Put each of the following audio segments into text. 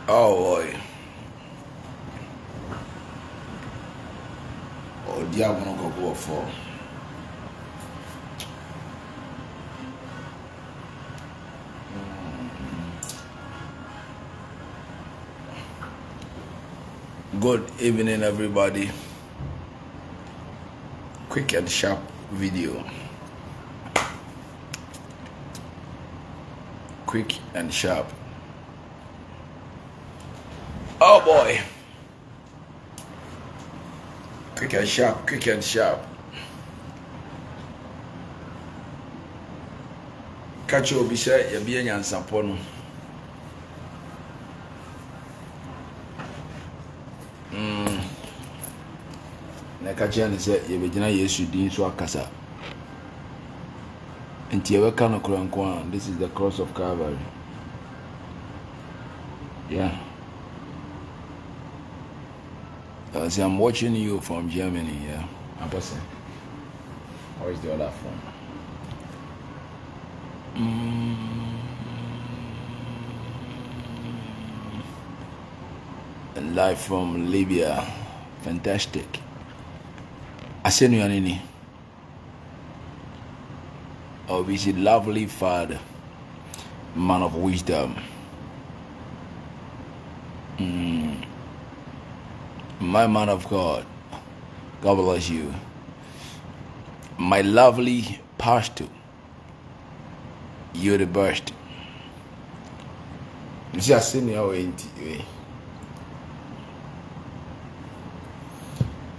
Oh boy. Oh, diabo no go for. Good evening, everybody. Quick and sharp video. Quick and sharp. Oh boy. Quick and sharp, quick and sharp. Catch you, be sure you're being answered. Na kacha ne se ye begina Yesu din so akasa. Nti ye ka no kranko, this is the cross of Calvary. Yeah. As I'm watching you from Germany, yeah. I'm passing. How is the other phone? Live from Libya. Fantastic. Asenu yanini. Oh, we see lovely father, man of wisdom. My man of God, God bless you. My lovely pastor, you're the best. You see, I seen you way.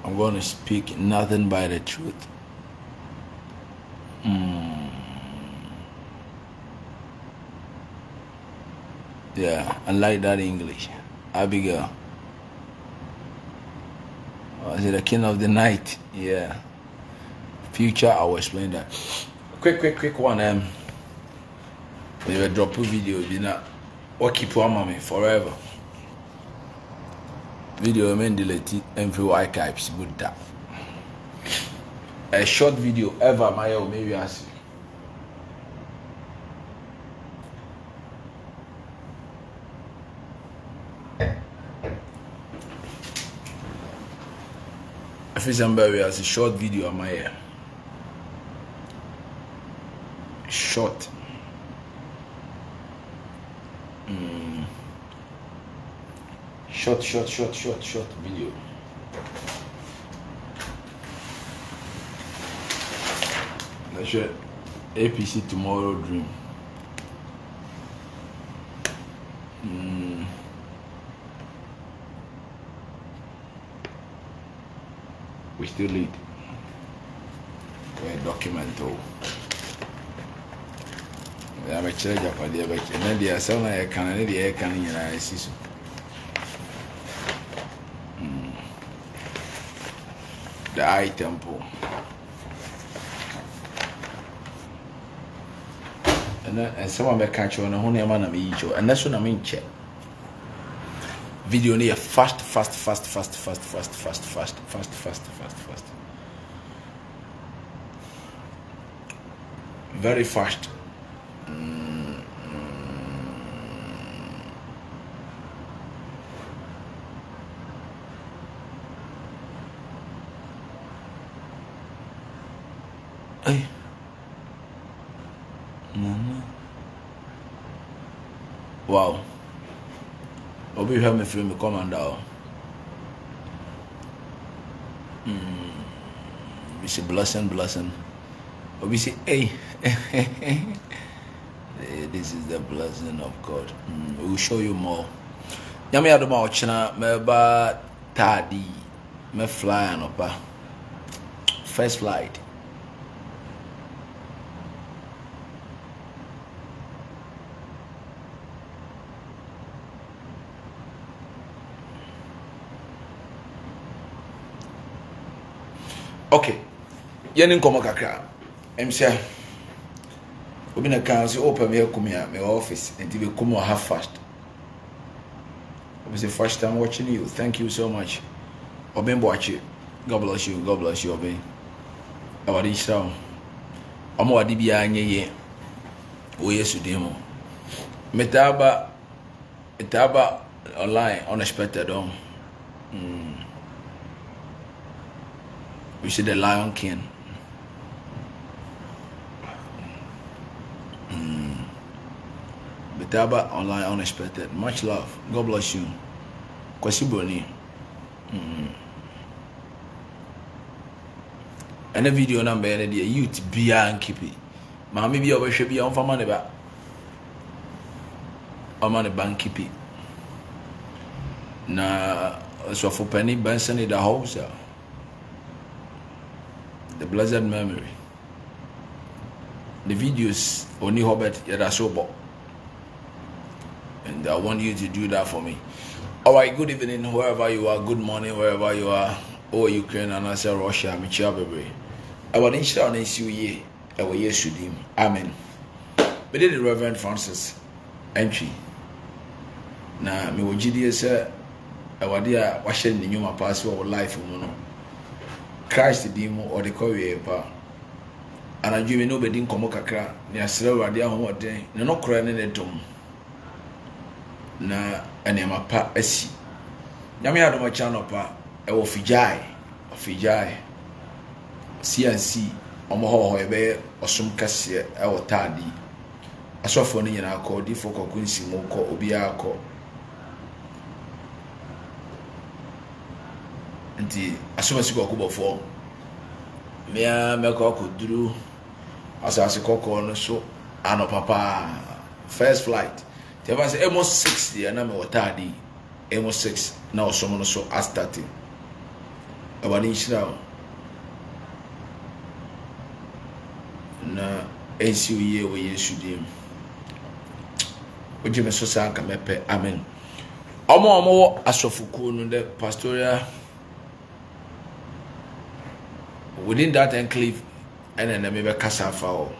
I'm going to speak nothing but the truth. Yeah, I like that English. Abigail. Is it the king of the night? Yeah. Future, I will explain that. Quick one. Maybe drop a video. You know, what keep on mommy forever. Video I mean delete it and few archives good that. A short video ever my maybe I see. I feel somebody has a short video on my ear. Short. Short video. That's your APC Tomorrow Dream. We still lead. We're documental. I'm a church of the other. And then there are some I can in I see. The eye temple. And someone may catch you on a honey man of each, and that's what I mean. Check video near fast. Very fast. Hey. Wow. Obi help me film the commander. We say blessing. Obi say, hey. This is the blessing of God. We will show you more. Yami adoma ochina me ba tadi me fly anopa. First flight. Okay, yenin komo kakra. Emsia. Obi na kan say open me kumia my office and be come half fast. Obi say first time watching you. Thank you so much. Obi mboachi. God bless you. Obi. Awadi Israel. Omo wadi bia anyeye. O Yesu demo. Metaba online unexpected we see the Lion King. Betaba online unexpected. Much love. God bless you. Kwasi Broni. And the video number the youth bia and keep it. Mami bi obehwe bia on fama ne ba. O ma ne ban keep it. Na so for Penny Benson in the house. The blessed memory. The videos only Hobert Yadasobo. And I want you to do that for me. Alright, good evening wherever you are, good morning wherever you are. Oh, Ukraine and I say Russia, Michia Bebe. I want to share on ye, I will yes with him. Amen. But the Reverend Francis entry. Now, me will GDS say, I want to wash in the new passport or life. Christ the demon or the Korea. And I do know bedin komo kakra na asere wade ahoden ne no kora ne ne dom na enema pa asi nyame adom channel pa e wo fijai CNC omo ho ebe osum kase e wo taadi asofo ne nyina akọ di foko kunsi mo ko obi akọ nti asomasi ko kubofo mea meko akuduru asase kokko no so ano papa first flight they was almost 60 na me wotadi almost 6 na osomo no so starting abani nshira na NCUye we Yesu dim oje me so sanka mepe amen omo asofuku no the pastoral within that enclave and then maybe Casafa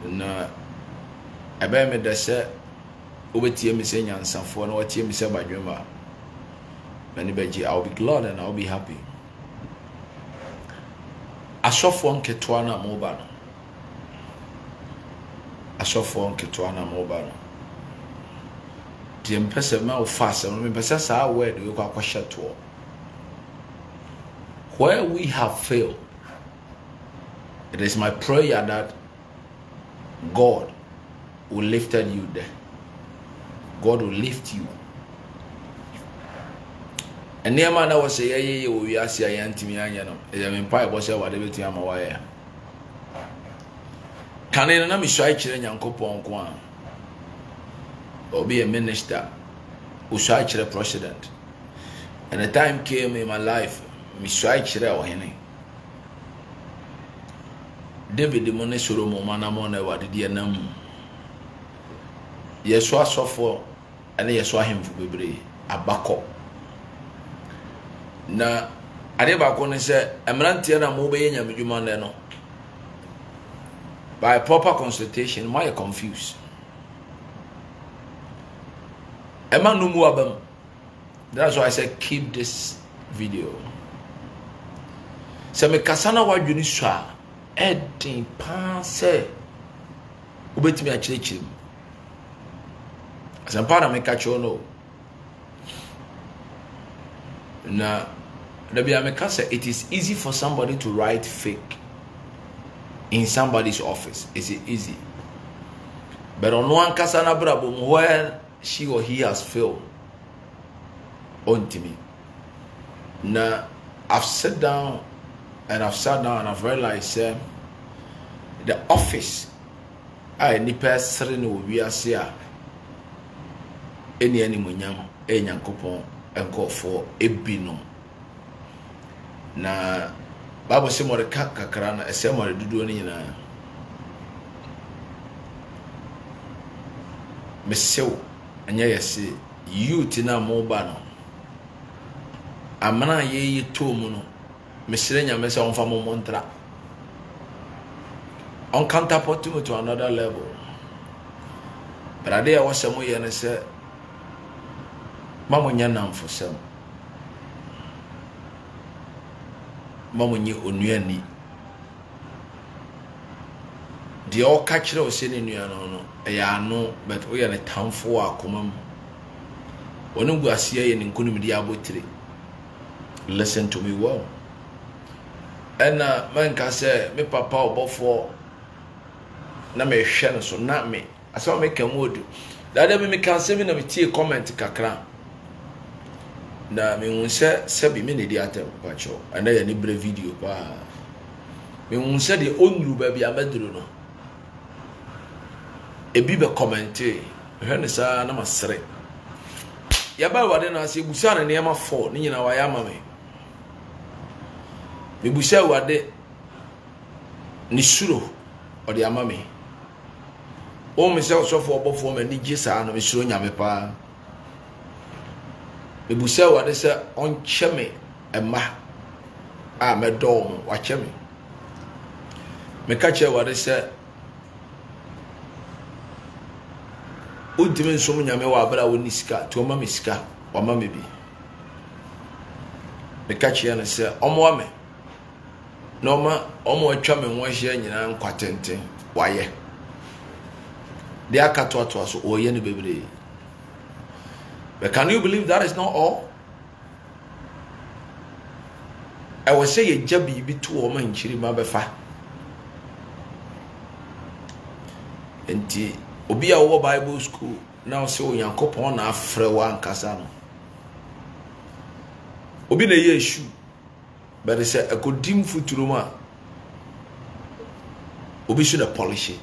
na ebe me de se obetie me se nyansafo na watie me se badwema many beji I'll be glad and I'll be happy asofo nketwa na mo ba no asofo nketwa na mo ba no die mpese ma o fast me mpese sa word we kwa kwahyeto where we have failed. It is my prayer that God will lift you there. God will lift you. And near man I was say, we are saying, Antimiano, I mean, Pi was whatever to am aware. Can I not be shy children and coupon quan or be a minister who shy the president? And the time came in my life, me shy children or any. David the money soro mo manamo na wade de nam yeso asofo ene yeso ahemfu bebre abakọ na ade ba ko ne se emrantie na mo be nyamedwuma ne no by proper consultation why you confused ema no mu abam. That's why I said keep this video se me kasana wadwini swa Edding passe ubetimi achirechim asampana me kacho no na dabia me kasa it is easy for somebody to write fake in somebody's office. Is it easy? But on one kasa na brabo where she or he has failed on to me. Now I've sat down and I've realized the office I ni person no we are here any munyam enyankopon enkofo ebino na Bible say mo de kakra na ese mo de dudu ni nyina mesew anya yesi youth na mo ba no amana ye to mu no mesere nya mese on fa mo montra on counterpart to another level. But ade a wasem ye ne se mamonya namfosem mamonye onuani de o ka kire o se ne nuano no e ya no but o ye ne tamfo akoma Onu gu asie ye nkunum di abotire. Listen to me well. And man can say me papa obofo na me hwe no so na me aso me kan wodu. That me can say me na me tie comment kakra. Na me unse sebi me ne di atem pacho. And ya ni bre video pa. Me unse de onuru ba bia maduru no. Ebi be commenter. Hwe ne sa na masere. Ya ba wade na se busa na ne ma 4 ni nyina wa ya ma me. Me busa wade ni suro o de ama me. O me se so fo obofo ma ni gisa na me suro nyame pa. Me busa wade se on cheme ema a me dom wa cheme. Me ka che wade se Udime nsom nyame wa abra woni sika to ma me sika wa ma me bi me ka chia na se omo ame no ma omo atwa me ho ahia nyina nkwatenten waye de akato so oye ne bebre. But can you believe that is not all? I will say ye jabi bi to o ma nchiri ma befa enti obi a wo Bible school now say Onyankopon na afre wa nkasa no obi na Yesu but they say akodim futuru ma obi should polish it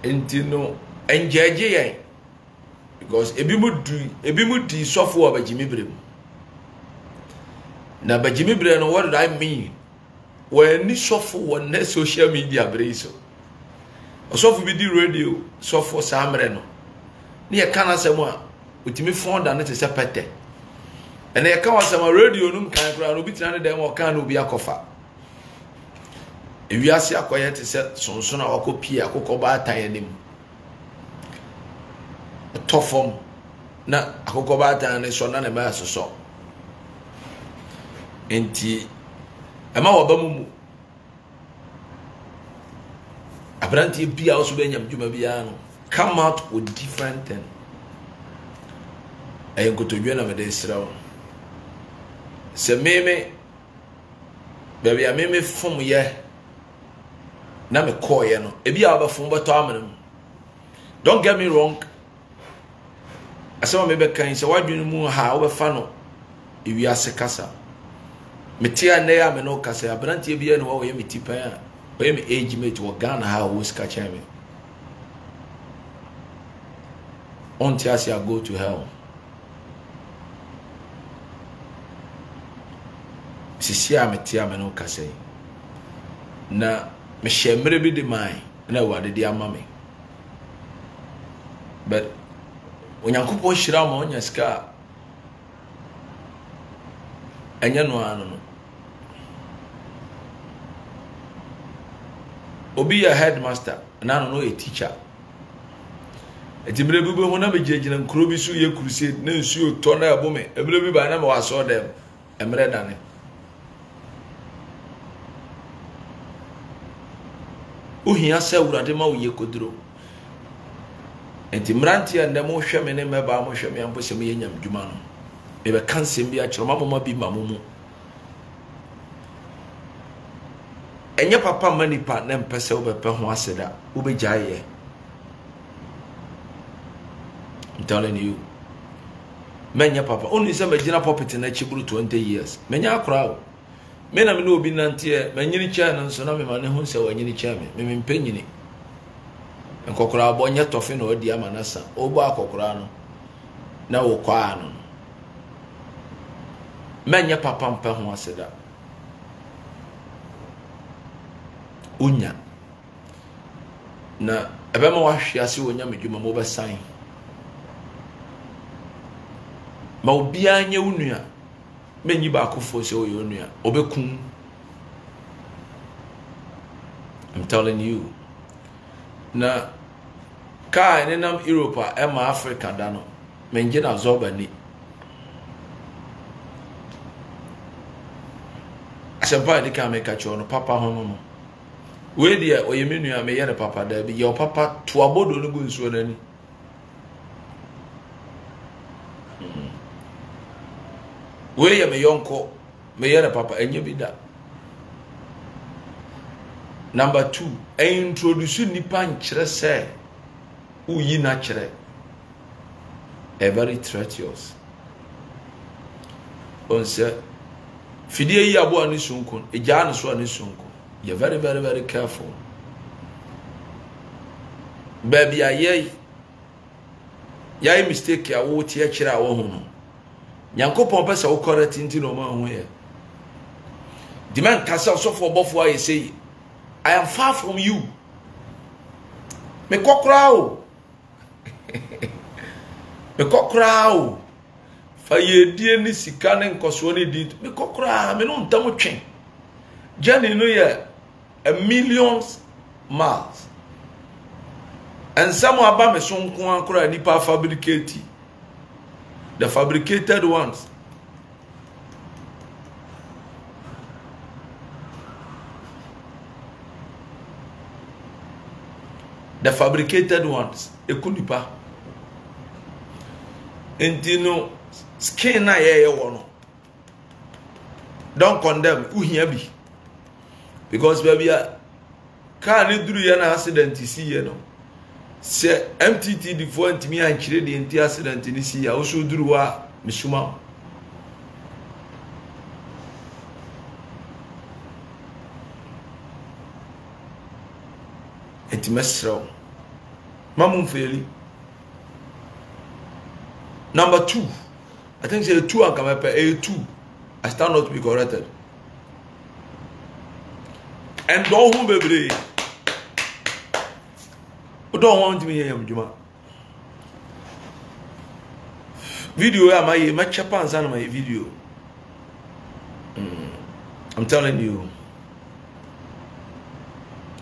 enti no enjeje yen because ebi mu di sofo abagimi brem na abagimi brem no what do I mean when ni sofo on na social media breso osofu bi di radio sofo samre no ne ye kana semu a otimi fonda ne te se pete ene ye kan wasema radio num kan kra no bi tina ne dem o kan no bi akofa ewiase akoye te se sonso na wakopie akokọ ba atan anim tofom na akokọ ba atan ne so na ne ba soso enti ama wabamumu Abranti bia also be nyam djuma bia no come out with different thing. Ayen ko to dwena me de srawo. Se meme baby a meme fom ye na me call ye no. E bia ba fom beto amana. Don't get me wrong. Asema me be kan se wadwenu mu ha wo be fa no. E wi ase kasa. Me tia na ya me no kasa abranti bia no wo ye me tipan a me age mate wo Ghana ha wo ska cheme on tiasia go to hell sisi a metia me no kase na me shemre bi de mai na wade de ama me but Onyankopon hira ma onya ska enya no anu no obi a headmaster na no a teacher etimre bi ho na me jejina nkro bi so ye crusade na nsuo to na abome emre bi ba na me waso dem emre dane uhia se urade ma uye kodro enti mranti ya ndemo hwe me ne meba mo hwe me ampo se me yanyam djuma no e be kansem bi a kiro mama bi mamumu enye papa manipa na mpese obepe ho aseda obejaye. I'm telling you menya papa only say magina property na chiburu 20 years menya akra me na me no obi nante menyini cha na nso na me ma ne ho se wanyini cha me mpanyini nkokora abonye tofe na odi amanasa obo akokora no na wo kwa no menya papa mpe ho aseda unya na ebema wahwe ase wonya medwuma mo besan ma obi anya unua menyi ba akofo se oyo unua obekun. I'm telling you na kai ne nam Europe ema Africa da no menje na zoba ni asempa de ka meka cho no papa ho no we dia oyemenu a me yere papa da bi your papa to abodo no gu nsuo nani we ye me yonko me ye papa enye bi da. Number 2, introduce nipa nkyere say uyi na kyere. A very treacherous. On say fidie yi abo ani sunko eja na so ani sunko. You're very, very, very careful. Baby, I mistake ya wo tie kira wo hu no. Nyankopon pesa wo correct nti no ma hu ye. The man kasa so for bofo I say, I am far from you. Me kokra o. Me kokra o. Fa ye die ni sika ne nkoso ne di. Me kokra me no ntam twen. Journey no ye a millions miles. And some about me son kwa nipa fabricate. The fabricated ones. The fabricated ones. Ekunipa. Entino skin na ye wono. Don't condemn. Uhia bi. Because baby car ni duru ya na accident si ye no. Se MTT di fo ntimi ankyire di enti accident ni si ya wo so duru wa misuma. Enti mesro. Mamun feli. Number 2. I think say 2 and come up A2. I stand not to be corrected. And don't who baby. Don't want me here, Juma. Video my chapans and my video. I'm telling you.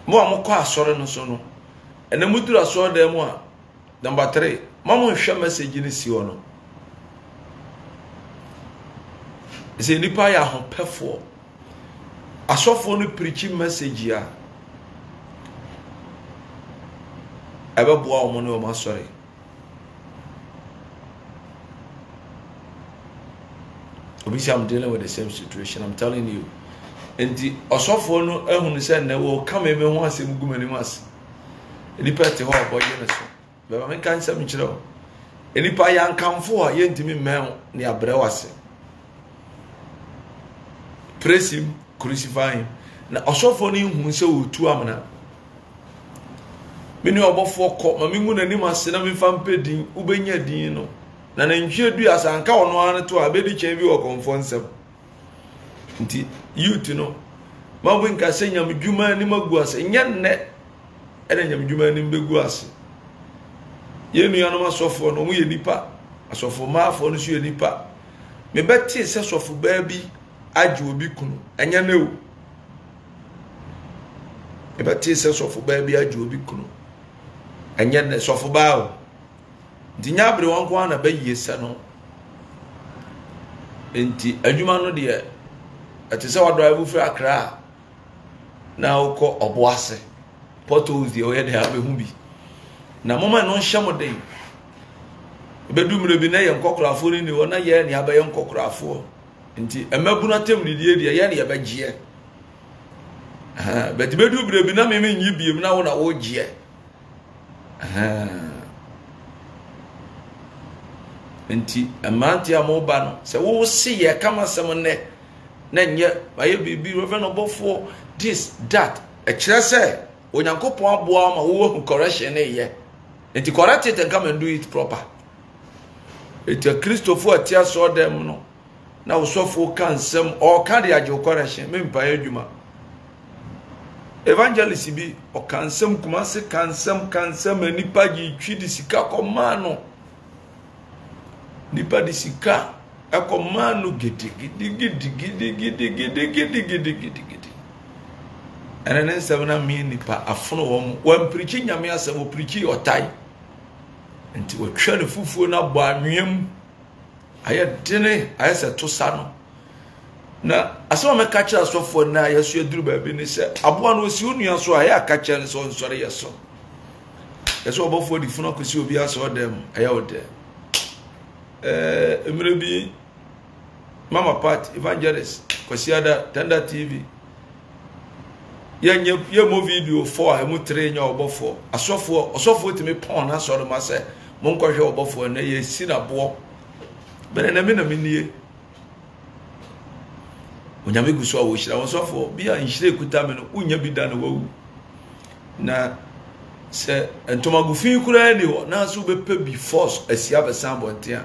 More sorry no so no. And the mutura saw them one. Number 3. Mama share message in this one. Say nipa ya ho pefo. Asofo no preaching message ya. Ebeboa omo no ma sorry. Obviously I'm dealing with the same situation. I'm telling you. And the asofo no ehunu say na wo come me ho asem gumani mas. Nipa te ho aboye ne so. Baba me kan sam kire o. Nipa ya nkamfo a ye ntimi men ne abre wase. Praise him, crucify him. Na asofo no ehunu say wo tu amana. Meni obofo ko ma mingu nanim ase na memfa mpedin ubenya din no na nantwe du asanka wono an to abedi chen bi wo konfonsem nti youth no ma bu nka se nyam dwuma ni magu ase nyanne ene nyam dwuma ni mbegu ase ye nua no asofo no mu ye nipa asofo ma afo no so ye nipa me beti se sofo ba bi age obi kunu enya na o me beti se sofo ba bi age obi kunu enya na sofo ba o dinya abre won kwa na ba yesa no enti adwuma no de atise wa drive free Accra na okọ oboase portals de oye de abehu bi na mama no hye mo den bedumre bi na ye nkokrafo ni wona ye ne abaye nkokrafo nti emabuna tem ni die ye ne ye bagye bet bedumre bi na me nyi biem na wo na wo gye enti amanti amoba no se wo se ye kama sem ne na nye baye bibi reverend obofo this that e kire se onyankopon aboa ma wo hu correction ne ye enti correct it and come and do it proper enti Christopher atia so dem no na wo sofo kan sem o kan de age correction me mpa adwuma evangelist bi o kan sem kuma se kan sem nipa gi twi di sika komano nipa di sika akomano gidi and then seven me nipa afono won preaching nyame asem wo preaching otai enti wo twa ne fufuo na bo anwem aye dene aye se to sa no na asema me ka kira sofo na yesu eduru ba bi ni se aboa no osi onua so aye aka kira ne so nsore yeso yeso obofo di funo kosi obi aso dem aye ode Emrebi Mama Pat Evangelist Kwasiada Tender TV ye mo video 4 emu 3 nya obofo asofo timi pon na so ma se mo nkwohwe obofo na ye si na bo bere na me na menie onyame guso a wo hira wonsofo bia nhire kuta me no unya bi da na wawu na se entomagufin kura ni ho na so be pe bi force asia be sambotia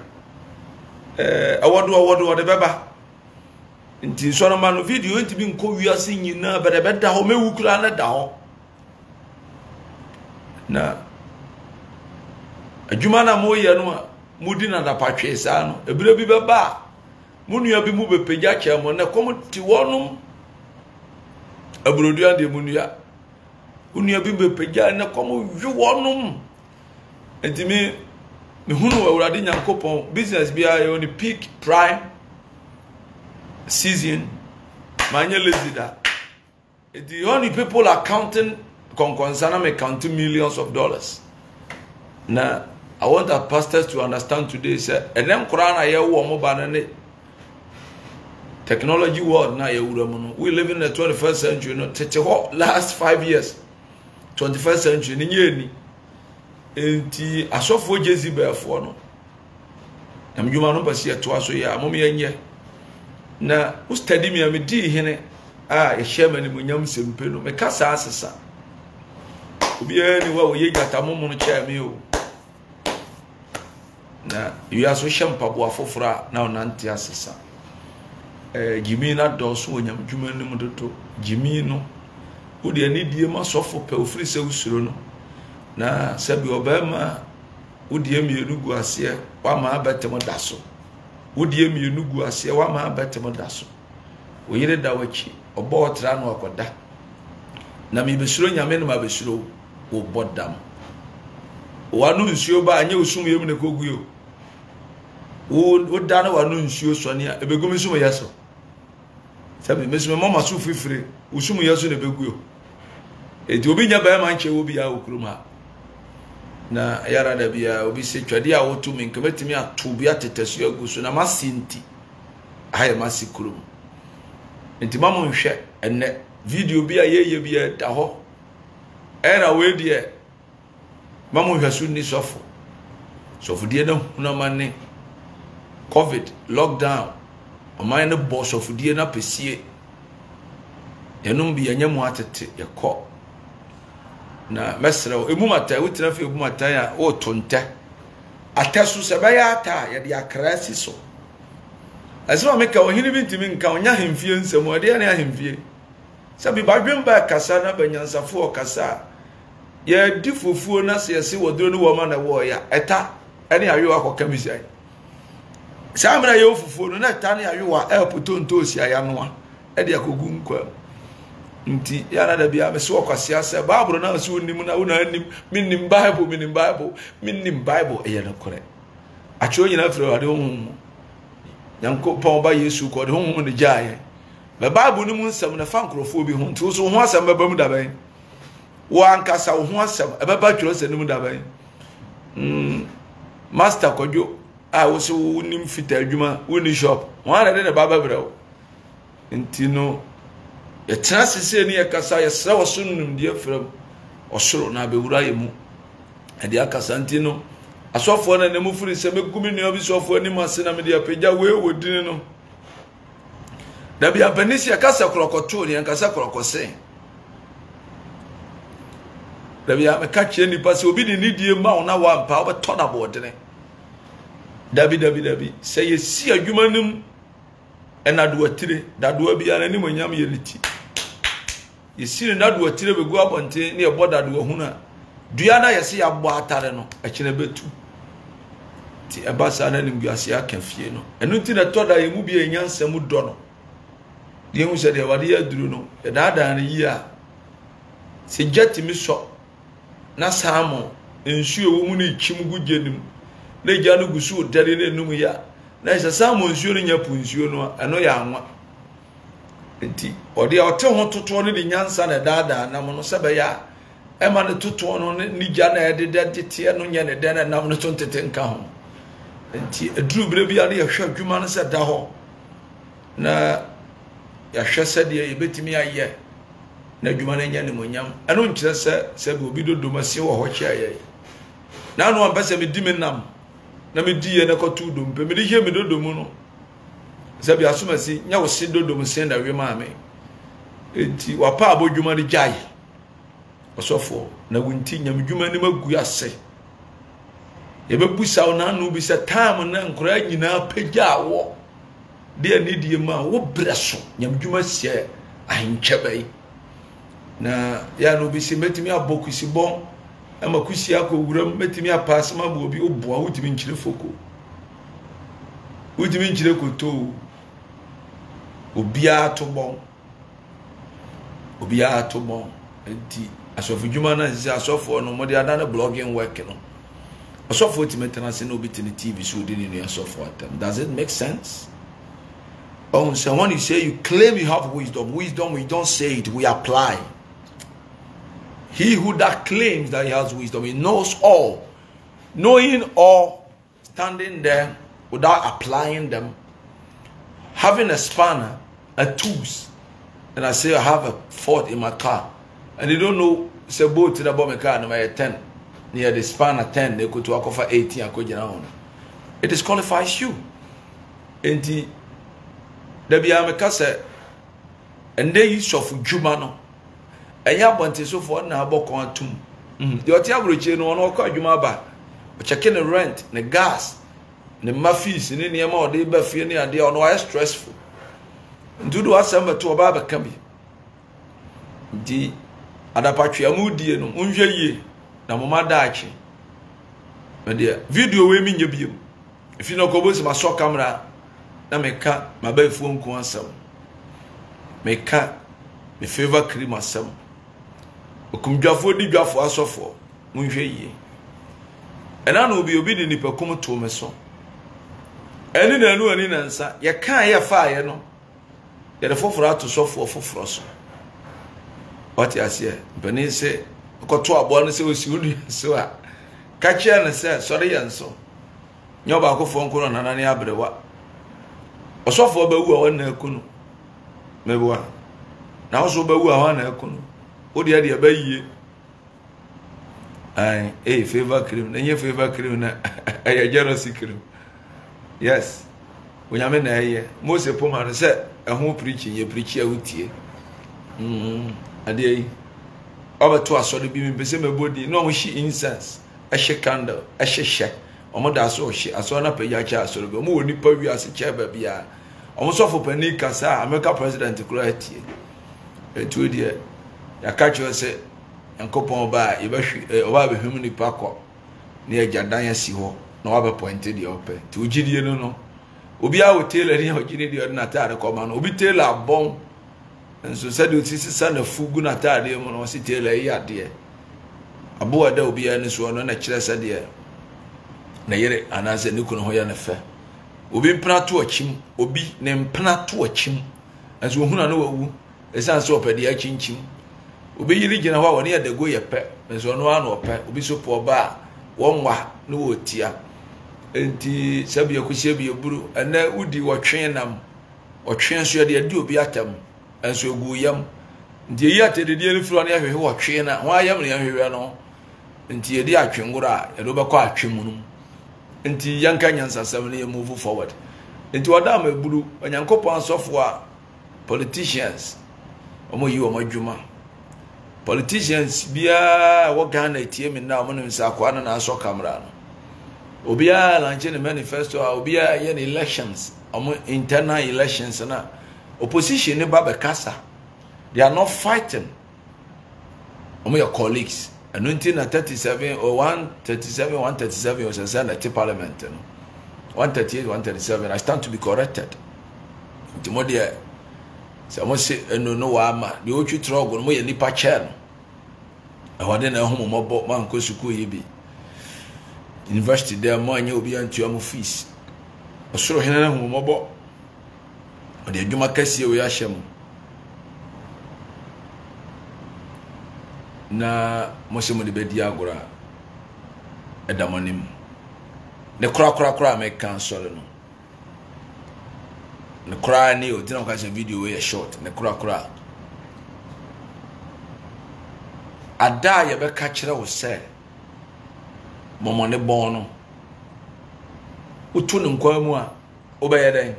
awodo de beba nti so no ma no video nti bi nko wiase nyina bere da ho mewu kura na da ho na adwuma na mo ye no mudi na da patwe sa no ebire bi beba munua bi mu be pegya kyamo na komti wonum abrodua de munua unua bi be pegya na komo wi wonum nti me hunu awurade nyankopon business bi aye on peak prime season manya lezida the only people are counting concern me counting millions of dollars. Now I want our pastors to understand today say and them Quran aye wo mo banane technology world na ye wuramu no we live in the 21st century no tete ho last 5 years 21st century ni nyeni enti asofo Jezebelfo no nam djuma no basi eto aso ya mom yenye na u study me amedi hene a ehema ni munyam sempe no me kasa asesa obi ani wa wo ye gata mom no cha me o na you aso shempa bo afofora na onante asesa Jimmy na doso onyam djuma ni mudoto Jimmy no wo de ani die ma sofo pe ofiri se usuro no na sabi obama wodie mienu gu ase wa ma abetem daso wodie mienu gu ase wa ma abetem daso oyire da wachi obo otra na okoda na mi besuro nyame na ma besuro wo bodam wanu nsuo ba anye usum yem ne koguyo wo da na wanu nsuo so ne ebegum sum yaso sabi mesum mama su fifire usum yaso ne beguyo eti obi nya ba ma nche obi ya okuruma na yara da bia obi se twade a wotu min kametimi atobi atetesu agusu na masinti aye masikurum enti mamu nhwe enne video bia yeye bia da ho era we die mamu nhwe su ni sofo die na huna mane covid lockdown o man ne boss of die na pesie enum bia nyemu atete yakọ na mesra emu mata wutina fi emu mata ya o tonte atasu sebaya ata ya dia krasi so asema meka ohini bintimi nka onya hemfie nsem ode ya na hemfie sabi badwemba kasa na banyansafo okasa ya difofuo na se yesi wodro ni wo ma na wo ya eta ene ayo akoka misai samra ya ofufuo no na eta ne ayo wa elputonto osi aya noa e dia kogu nkwa nti yana da bia me so kwase ase babro na so nim na una nim minnim bible e yana kore acho nyina fere ade honhom yanko pon ba yesu ko de honhom ne jaaye be bible nim nsam na fa nkrofo bi ho nti so ho asam baba mu daban wo ankasa ho asam e baba tworo se nim daban master kodjo a wo so nim fita adwuma woni shop ho ara de baba brew nti no ye transise ni yakasa ye sra wosunum die frem osoro na bewura yemu ade akasa ntino asofo na nemu furi se megumi ni obi sofo ni masina me dia pegya we wodini no da bia panisi yakasa krokoto ni yakasa krokose da bia me ka kye ni pase obi ni die ma ona wa mpa obeto da bodene dabi se ye si adwuma nim enado atire dado bia na ni monyam ye niti yesire nado atire begu abonte ne eboda do huna dua na yesi ya bo atare no akine betu ti ebasa na nim guase akafie no enu ti na toda yemu bia enyansam do no de hu se de wade ya duru no e daada na yi a se jeti mi so na samo ensuo wo mu ne chim gugenim na gya no gusu dare ne num ya na isa samo nsuo no nya punsuo no eno ya anwa enti odi ote ho toto no de nyansa na daada na mo no sebe ya ema ne toto no ni gya na ede de tie no nya ne de na nam no tontete nka ho nti eduru bere bia na yehwe adwuma no se da ho na yahwe se de yebetimi aye na adwuma no nya ne monyam eno nkire se bi obi dodomase wo ho kya ye na no ampese me di me nam na me di ye na kotu dom pe me di hye me dodomu no se bi asomasi nya wo se dodom se na we ma me enti wapa abodwuma de jai osofo na wunti nyam dwuma ni magu ase yebebusa na anu bi se time na nkora nyina pagya wo de ani die ma wo breso nyam dwuma sie ahinkyebe na ya no bi se metimi abokusi bon ama kusi akowuram metimi apasema bo bi oboa wutimi nkyire foko wutimi nkyire koto obia to bon enti asofu dwuma na nsi asofo no mo de adana blogging work no asofo ultimately say no bit in the TV so didn't know asofo atam. Does it make sense? Oh, so when you say you claim you have wisdom we don't say it, we apply. He who that claims that he has wisdom, he knows all, knowing all, standing there without applying them, having a spanner, a tools, and I say I have a fault in my car, and they don't know. Say both to the bomb car number 10 near the spanner 10 they go to walk over 18 and go down. It disqualifies you. And the biameka say and they use of jumano and ya bonte so for na aboko atum the otiabroche no no kwa juma ba checking the rent the gas the mafis ni niam o dey ba fie ni ade ono why stressful ntudu asamba to oba ba kambi di adapatwe amudie no unhwe yie na mama daachi me video we mi nya biem ifi no kobo si ma so camera na meka mabaifo nko asam meka me favor cream asam okumdwafo di dwafo asofo unhwe yie ena no obi di nipa kum to me so eni na anu ani na nsa ye kan ye fa ye no ye de foforo ato sofo foforo so what you say bani say koto abo no say osi unu so a ka chia na say sorry yanso nyo ba ko fo nko na nane abrewa osofo ba wu a wona akunu mebuwa na oso ba wu a wona akunu odi ade ba yie ai favor cream na nye favor cream na ay jealousy cream yes onyame na ye Mose poma say ehun preaching ye preach a wutie ade oba to asori bi me pese mebodi no mo shi incense a she candle a she omo da so she aso na paya cha asori bi omo woni pa wi ase cha ba bia omo sofo pani kasa America president kroatie etu de ya ka cho se enkopon ba ye ba hwi oba be hwemu ni pakọ na ya jadan asi ho na wa be pointed de ope ti ugidie no obi a hotel ni ugidie de na tare ko ma no obi tailor abon nso said otisi sana fugu na tade mu no si tele yade abo ada obi ya ne so no na kire sade na yere anase ne kuno ho ya ne fe obi mpna to achim obi ne mpna to achim nso ohuna no wawu esan so opede achinchim obi yiri gina ho woni ya dago ye pe nso no ano pe obi so po ba wonwa no wotia enti sabi akusie bi eburu ana udi wotwen nam otwen so ya de obi atam enso egu yam nti yi atede de refro na ahwehwe wo twe na ho ayam ne ahwehwe no nti ye de atwengoro a ye do be kwa atwemunum nti yanka nyansasam ne ye move forward nti wada ma eburu onyankopon asofo a politicians omo yi omo adwuma politicians bia wo Ghana tie me na omo ne nsa kwa na aso camera no obia lanche ne manifesto a obia ye ne elections omo internal elections na opposition ne baba kasa they are not fighting omo your colleagues and 1937 or 137 was a Senate parliament no 138 137 I stand to be corrected timodia so say no wa ama the ochu trogo mo ye nipa chair no wade na homo mobo man ko suku ye bi university there mo anya obi antu am fees osoro hena na homo mobo ode adwuma kase we ahyem na mo se mo de bedi agora edamonim The cra make cancel no. The cry new didn't catch a video way short. The cra. I die you be catch it was say. Momo ne bono. Utu nkwa mu a obeye den.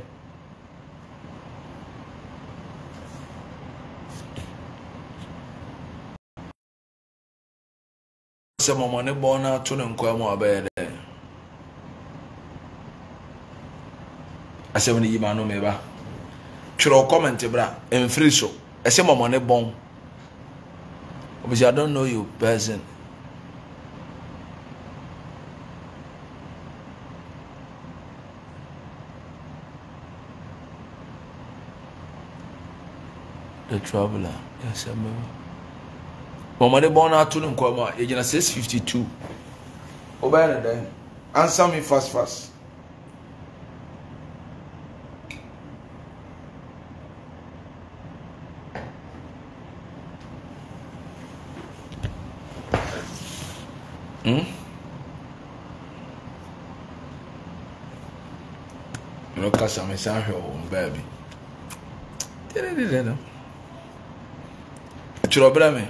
Se momo ne bono atu nkwa mu obeye den. Asem ni yima no meba. Twiro comment bra emfiri so. Ese momo ne bon. Obisi I don't know you person. The traveler. Yes, I remember. Mama de born out to them come out. You're 652. Obey then. Answer me fast. You know, cause I'm a son baby. Chiro bra me.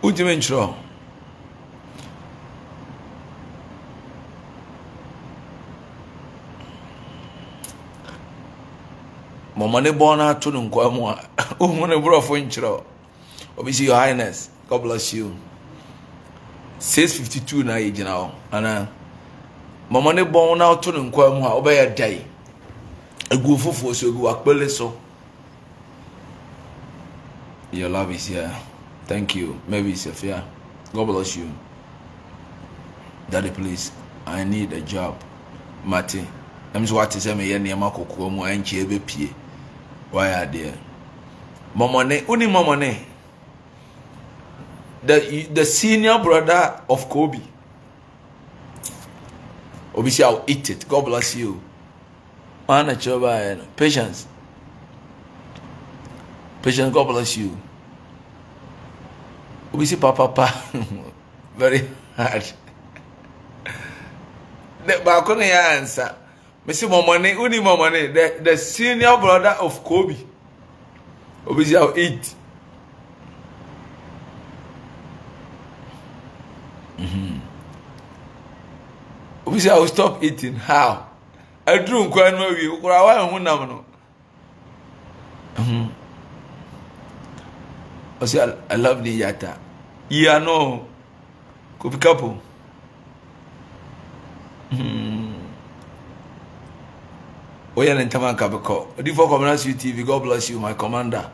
Ujime nchiro. Mama ne bona to no nkwa mu a. Umu ne brofo nchiro. Obisi your highness. God bless you. 652 na ye gina o. Ana mama ne bona to no nkwa mu a obeye dai. Egu fufu so egu akpele so. Your love is here. Thank you. Maybe it's a fear. God bless you. Daddy, please. I need a job. Mati. I'm just what to say me yen yama kokoro mu anchi ebe pie. Why are there? Momone, uni momone. The senior brother of Kobe. Obviously, I'll eat it. God bless you. Patience. Patience, God bless you. We see papa very hard. The balcony answer. Mr. Momone, uni momone, the senior brother of Kobe. Obviously, I'll eat. Obviously, I'll stop eating. How? I drink quite maybe. I say I love the yata. Yeah, no. Could be couple. Oya Nentama Kabako. Before Communist TV, God bless you, my commander,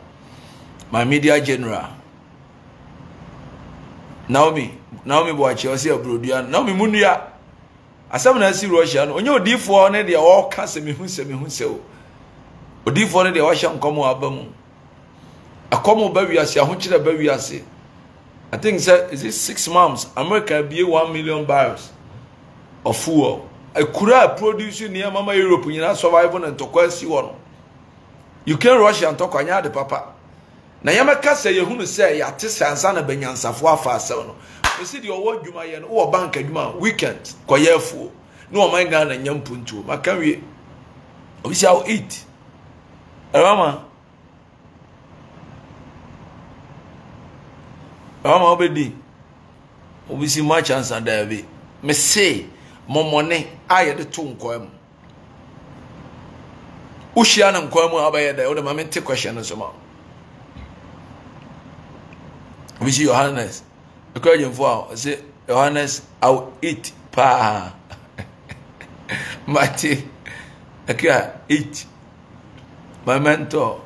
my media general. Naomi Boachi, I say a brodia. Naomi Mundia. As someone I see Russian, when you're D4, they are all casting me who say me who say. D4, they wash and come over. A common baby, I say, a baby, I say. I think, sir, is it 6 months? America be 1 million barrels of fuel. I could have produced near Mama Europe, you know, survival and to question one. You can rush and talk on the papa. Now, Yamaka say, you who say, ya tis and son of Benyan Safwa fast. You see your word, you might or bank a weekend, quiet fool. No, my gun and young punto. My carry. We shall eat. Rama. Rama obedi. We see my chance and there be. Me say, more money, I had the two coim. Ushian and coim abaya there, or the moment take question as well. We see your highness. The question for say, Johannes, I'll eat pa. Mati, I can't eat. My mentor,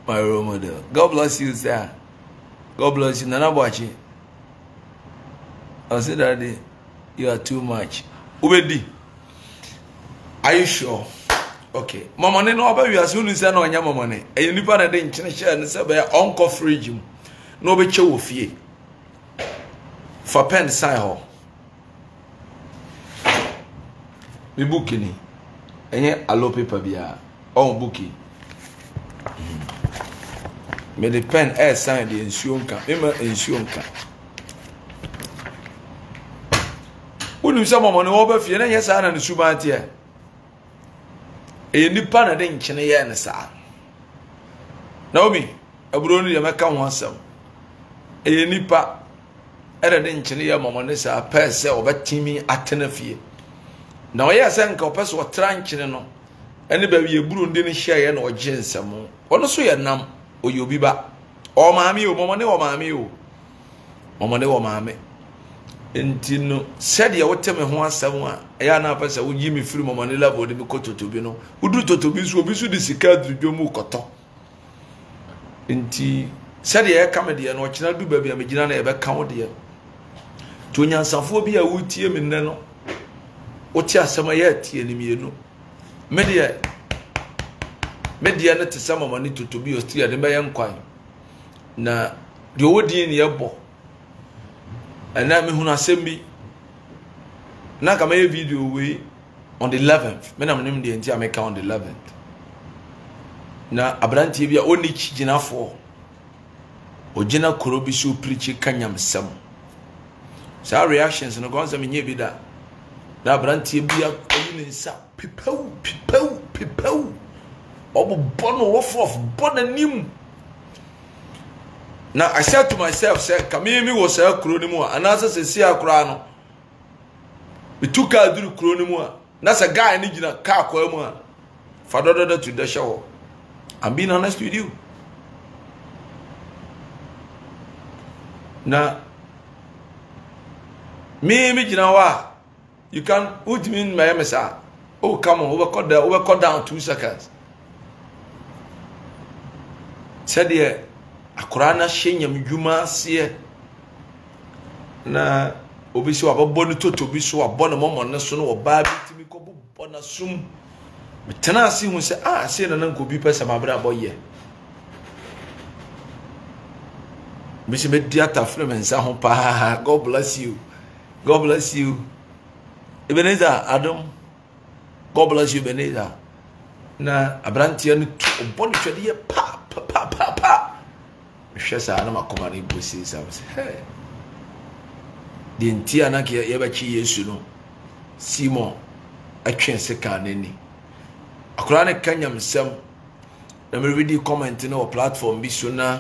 my role model. God bless you, sir. God bless you. Nana Boachi. I said, Daddy, you are too much. Ubedi, are you sure? Okay. Mama, no, about you as soon as I know your money. And you never had in China and say, Uncle Fridge. No, be show of ye. For pen sign ho. Me booking. Enye allo paper bia. On booking. Me the pen air sign the insurance can. Me insurance can. Unu wonu se momone wo ba fie na ye sa na ne suba tie e nipa na de nkyene ye ne sa Naomi aburo no ye meka ho asem e nipa era de nkyene ye momone sa pese obetimi atena fie na oye se nka opese otra nkyene no ene ba wie buru ndi ne hye ye na ogye nsem ono so ye nam oye obi ba o maami o momone o maami o momone o maami enti no said ye woteme ho asem a ya na pese wo yi me firi momone level de me kototobi no udu totobi so obi so de sika dudwomu koto enti said ye kame de no okina du ba bia me gina na ye be ka wo de to nyansafo bi a wutie me nne no wotie asem ye tie ni mienu media na te sama mani totobi ostia de be ye nkwan na de owodi ni ye bo ana me hunu asem bi na kama ye video we on the 11th me na mnim de enti ameka on the 11th na abrantie bi a oni kijinafo ogina korobi so preach kanyam sam sa reactions no gonza menye bi da na abrantie bi a oni nsa pipau obo bono wofof bonanim. Now I said to myself, say, Kamimi was a cronimo, and as I say a crown. We took out the cronimo. That's a guy needing a car quema. Father to the show. I'm being honest with you. Now, me, you know what? You can put me in my MSR. Oh, come on, overcut down 2 seconds. Said here. Akurana shenyam dwuma se na obi se wababo no totobi so wabɔ no momone so no oba bitimi ko bɔ na sum metena ase hu se se na nan ko bi pesa mabra boye bisi me diata frem nsa ho pa. God bless you, God bless you Ebenezer Adam, God bless you Ebenezer na abrantia no bɔ no twede ye pa Shesa na makoma ni bosi sam hey de ntia na ke ye ba chi Yesu no Simon atwen se kan nani akora ne kanyam sam na me read comment na o platform bi so na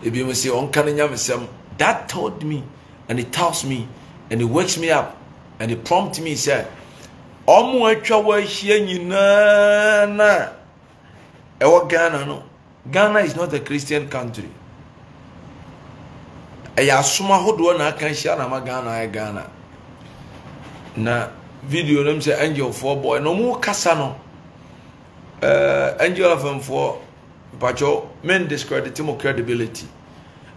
ebi mo say on kan nyam sam. That told me and it tells me and it wakes me up and it prompts me say omo atwa wa hia nyina na e wo Ghana no. Ghana is not a Christian country. Aya suma hodo na kan hia na ma Ghana na video them say angel for boy no mu kasa no angel of them for pacho men discredit him credibility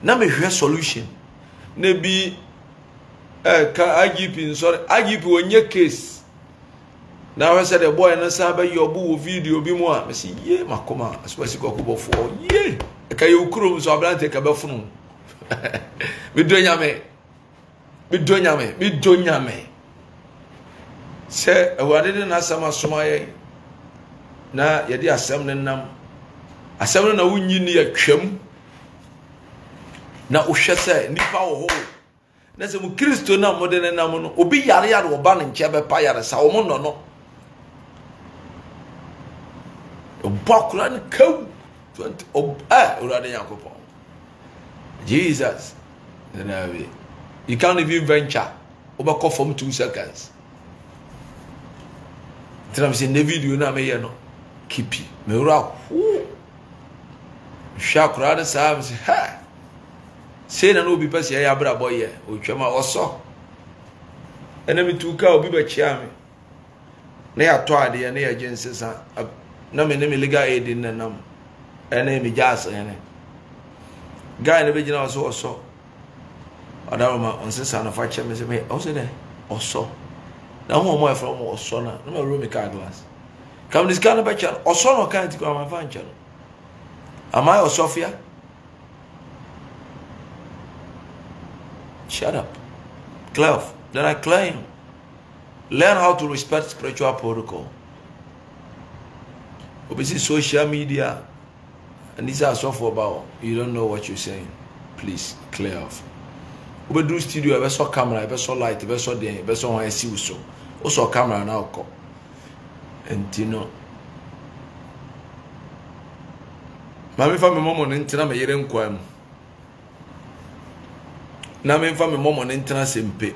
na me hwe solution na bi ka IGP sorry IGP onye case now I said the boy na sabe your bu video bi mu a me say ye makoma asopasi kokubo for ye ka ye ukuro so ablante ka be funu mi do nyame se awade de na sama soma ye na ye de asem ne nam asem na wunyi ni atwam na ohwe se nipa wo ho na se mu Kristo na mo de ne nam no obi yare wo ba ne nche be pa yare sa wo mo no Bakuran cow 20 already Yankopon. Jesus. You can't even venture over call from 2 seconds. Then I'm saying the video na me no keep you. Me ra Shakra the service ha. Say na no be pass ya bra boy ye. O twema oso. Enemy 2 car obi ba chia me. Na ya to ade na ya gensesa na me legal aid in nam ene me jas ene guy na be gina so adama on sesa na fa che me se me o se de oso na ho mo e from oso na me room me car glass come this guy na be chan oso no kan ti ko am fan chan am I Osofia? Shut up. Clef. Then I claim. Learn how to respect spiritual protocol. Obviously, social media, and these are so for about. You don't know what you're saying. Please clear off. We do studio, we saw camera, we saw light, we saw the, we saw I see so. Also camera now call. And you know. Mami fa me momo ne ntina me yere nkwa mu. Na me fa me momo ne ntina sempe.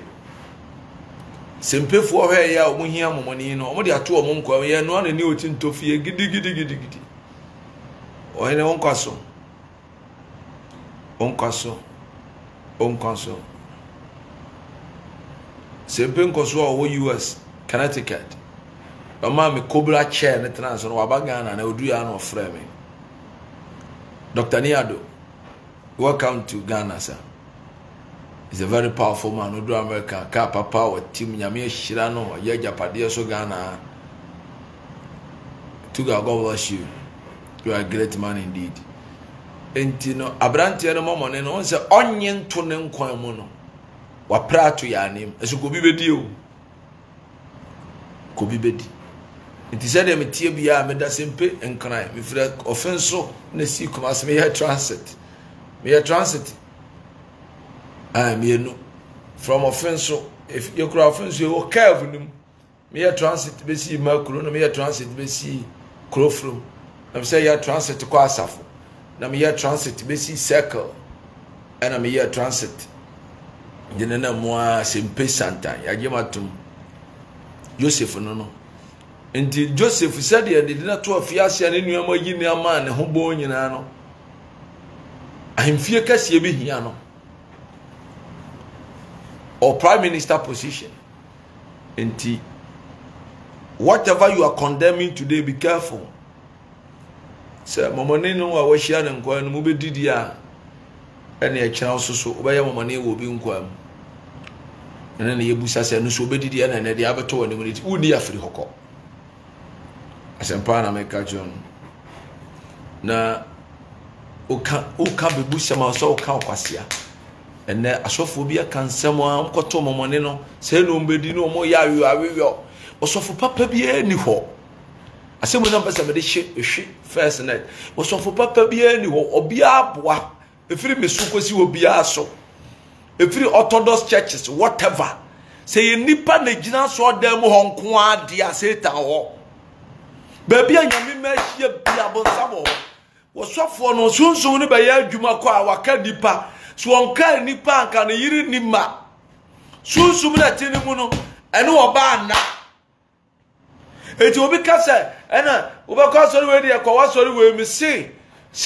Sempe fo hwe ya omo hia momo ne no, omo de ato omo nkwa ye no na ni oti ntofie gidi. O ene onkwaso. Sempe nkoso o US, Connecticut. Mama me Cobra chair ne tena so no wabagana na odu ya no frame me. Dr. Niado, welcome to Ghana, sir. He's a very powerful man. Odu America, ka papa wa team nyame hira no ye japade so Ghana. To God bless you. You are a great man indeed. Enti no abrante no momone no se onye nto ne nkwan mu no. Wa prato ya anim. Eso ko bi bedi o. Ko bi bedi. Enti se dem tie bia me da sempe enkran. Me frɛ offenso na si kuma se me ya transit. Me ya transit. Me no from offenso if you cry offenso you curve nim. Me ya transit be si makro no me ya transit be si krofro. Na me say ya transit kwa asafo. Na me ya transit be si circle. Na me ya transit. Jenena moa sempe santa ya gematum. Joseph no. Nti Joseph said ya did not to afiase ne nuama yi ne ama ne ho bo nyina no. Ahemfie kase bi hia no. Or prime minister position. Nti whatever you are condemning today, be careful. Say momone no wa hia ne nkwa no mu be didi a ene e kira soso obeye momone wo bi nkwa mu. Ene ne yebusa se no so obedidi ene ne de abeto woni mu ni uni afiri hokọ. Asempa na meka John na uka bebusa ma so uka okwasia ene asofo bi aka nsem a mkoto momone no se no mbedi no mo ya awewo osofo papa bi ani ho asemu na mpesa me de hwe first night osofo papa bi ani ho obi aboa efiri mesukosi obi aso efiri orthodox churches whatever say nipa na gina so dem ho nko ade a Satan ho baby anyame mahia bia bonsabo wo sofo no sunsun ne be ya adwuma kwa waka nipa so onka nipa anka ne yiri nima sunsun na tini mu no ene oba na eti obi ka se ena oba ka sori we de kwa wa sori we mi se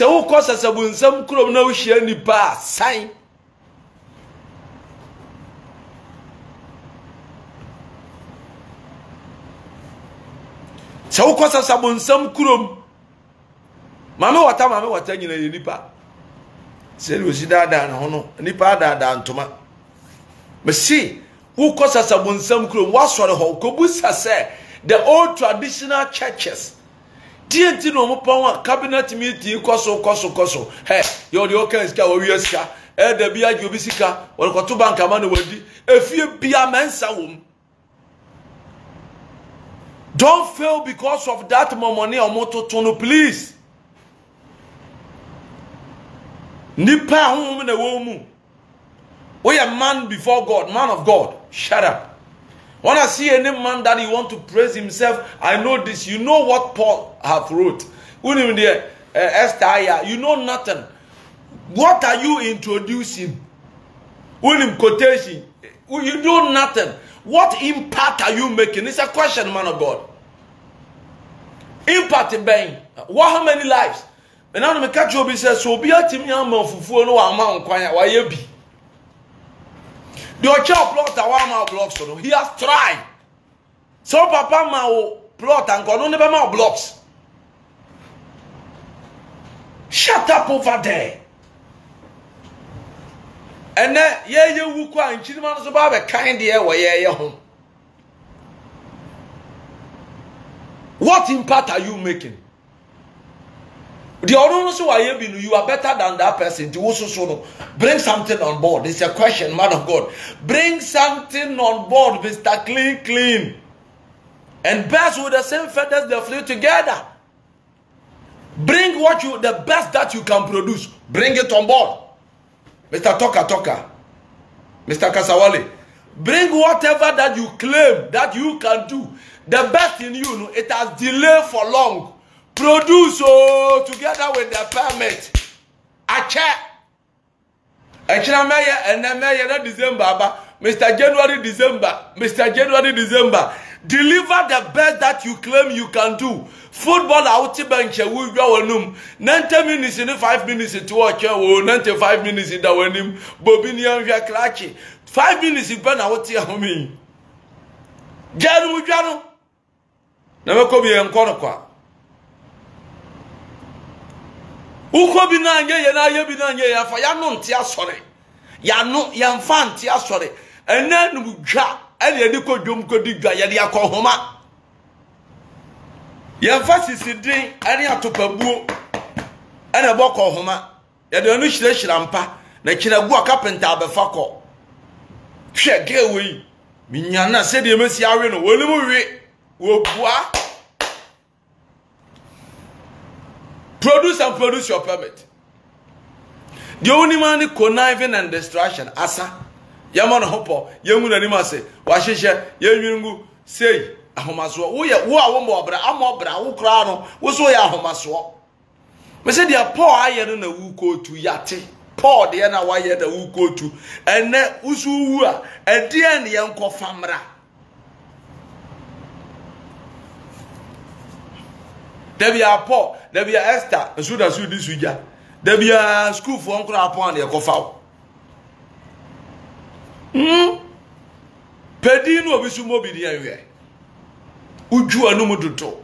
wo ko sasabu nsam krom na wo hia nipa san se wo ko sasabu nsam krom mame wata nyina ye nipa se ri osi dada na hono nipa dada ntoma me si wo ko sasabu nsam krom wa sori ho ko busa se the old traditional churches TNT no mo pon cabinet meeting koso he yo de okan sika wo wi sika e da bia ji obi sika wo ko to bank ama na wadi efie bia mensa wom. Don't fail because of that money or mototono, please. Nipa hum na womu. We a man before God, man of God. Shut up. When I see any man that he want to praise himself, I know this. You know what Paul have wrote. Esther, you know nothing. What are you introducing? William quotation. You know nothing. What impact are you making? It's a question, man of God. Impact in Bain. What how many lives? And now me catch you says so be a team young man fufu no amount kwanya why ye be. The child plot a 1 mile blocks so he has tried. So papa ma plot and no never ma blocks. Shut up over there. And then ye wu kwa nchiri man so ba be kind there where ye home. What impact are you making? The other so you are better than that person. Bring something on board. It's a question, man of God. Bring something on board, Mr. Clean. And birds with the same feathers, they flew together. Bring the best that you can produce. Bring it on board. Mr. Talker. Mr. Kasawale, bring whatever that you claim that you can do. The best in you, it has delayed for long. Produce together with the permit. A check. And then December, Mr. January, December. Deliver the best that you claim you can do. Football out bench will go on 90 minutes in 5 minutes to watch 95 minutes in the winning Bobinian Jacrachi. 5 minutes in Pen out here me. Janu. Never come here and Konokwa. Ukobina ye for Yanon Tia sorry. Yano Yan fan Tia sorry. And then we drop. And the Nico Jum could dig Yadia Kohoma. Yan fast drink, and you have to pabu and a book of Homa. You don't wish the Shrampa, the Chinago carpenter befako. Check away. Minyana said you must yarn, will produce your permit. The only man conniving and distraction, Asa. Yaman Hopper, young Animase, Washisha, Yungu, say, Ahomaswa, we are Womobra, Amobra, Ukrano, was way Ahomaswa. We said, they are poor iron in a wuko to Yati, poor the Anna wire the wuko to, and then Usua, and the Yanko Famra. There be a poor, there be a Esther, and so that's this week. There be a school for Uncle upon the Kofau. Pedino bisumo bi dia uju anum dodo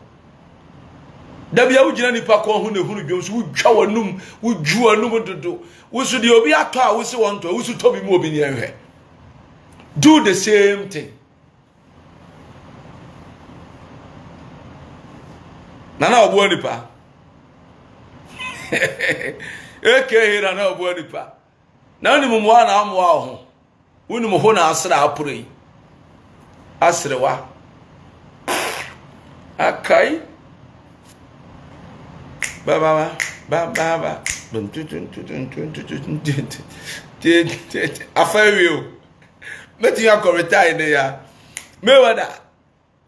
da bia ugina nipa ko hu ne hunu dwom so udwa wanum uju anum dodo wusu de obi ato a wusi won to wusu to bi mo bi ne hwe. Do the same thing. Nana obo nipa hira na obo nipa na ni mumu na amwa ho woni mo ho na asra apure asrewa akai baba afawio meti ya korita ide ya mewada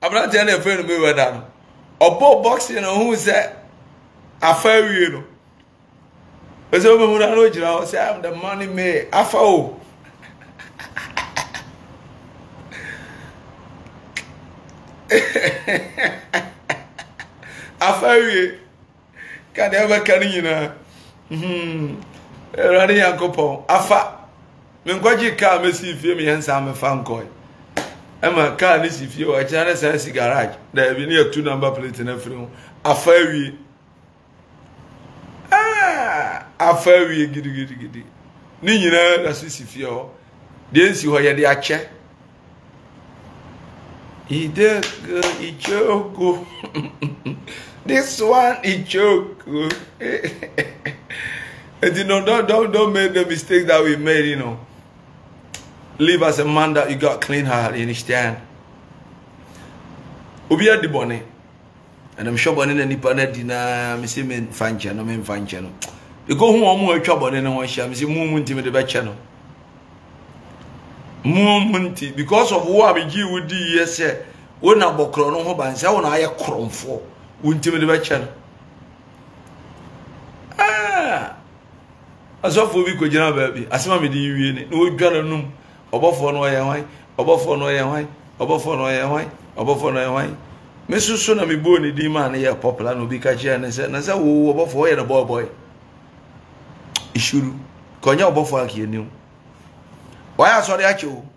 abrante na efe no mewada no obo boxing no hu se afawio no ezo me hu na no jira o say I'm the money me afao afawie kan eba kan nyina erani yankopon afa me nkwaji ka mesi fie me yansa me fa nkoi ema ka ni si fie o cha na sa si garage da bi ni atu number plate na firi afawie afawie gidi ni nyina na si fie o de nsi ho ye de ache Ichoko. This one Ichoko. And you know, don't make the mistake that we made, you know. Live as a man that you got clean heart, you understand? Ubi at the bonnet. And I'm sure bonnet and nippana dinner, Missy men fan channel, men fan channel. You go home more trouble than one sham, Missy Moon to the back channel. Munti because of what we give with the yes sir wona bokro no ho ban say wona aye kromfo wunti me de ba che asofo bi ko gina ba bi asema me di wie ni no dwara num obofo no ye hwan obofo no ye hwan obofo no ye hwan obofo no ye hwan me susu na me bo ni di ma na ye popular no bi ka che na say wo obofo ye na boy ishuru konya obofo akie ni why are sorry at you?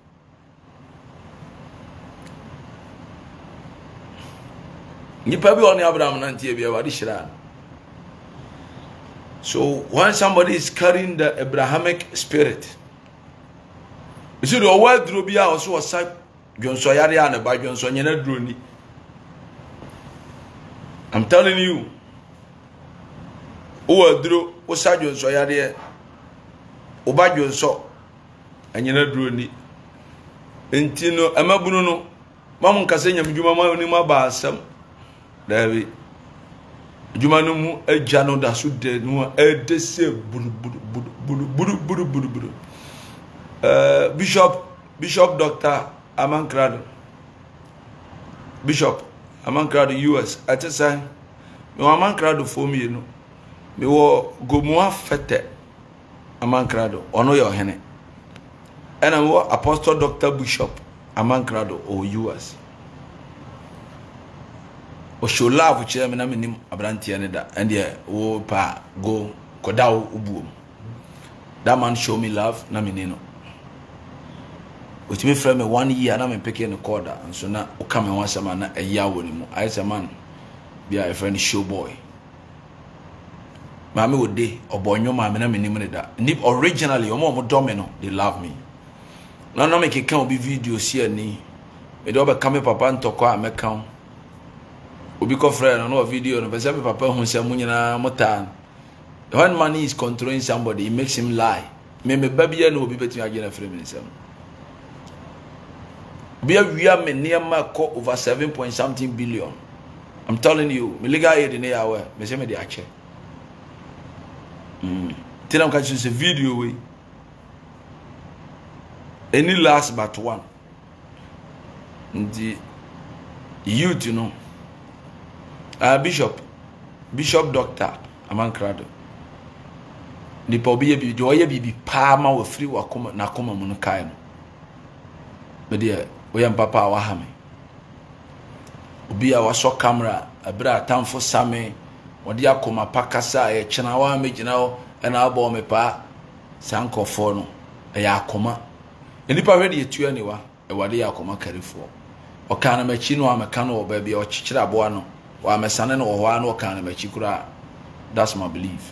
You probably only Abraham Nanti. So when somebody is carrying the Abrahamic spirit, you see the word Drubia also was said John Soyaria and by John Sonyana Druni. I'm telling you, who drew was John Soyaria, Oba John so. And you know, Druni. Intino, Amabuno, Mamma Casena, Juma Basam, David Jumanum, a Jano da Sude, no, a desse, Bishop Dr. Amankrado. Bishop Amankrado US. I just say, me Amankrado for me, you know. Me wo Gomua Fete Amankrado. Ono your hene. And I'm Apostle Dr. Bishop Amankrado or US. O show love which I mean Abranti and yeah, oh pa go kodao ubu. That man show me love, na minino. Which me friend me 1 year na me picking the quarter and so na o come once a man a year with him. I say man be a friend show boy. Mami would day or boy no mama na minimum that. Nip originally or more domino, they love me. No make it can be video see ni. Me do be come papa and talk a me count. Obi ko friend no video no person papa hu say mu nyina motan. When money is controlling somebody, it makes him lie. Me baby no obi betimi agena frame himself. We are near over 7 point something billion. I'm telling you, me legal aid in our me say me dey ache. Tell them catch a video we. Any last but one. The youth, you know. Bishop Dr. Amankrado. The pobi bi do ye bi pa ma we free wa koma na koma mu no kai no. Me dey we am papa wa ha me. Obi a wa so camera abra tamfo same wode akoma pakasa e chena wa me gina o na abo me pa sankofo no e ya akoma. Enipa hwe de etu aniwa e wade ya akoma karefo. O kana machi no ameka no oba bia o chichira abo no wa mesane no ho ano o kana machi kura. That's my belief.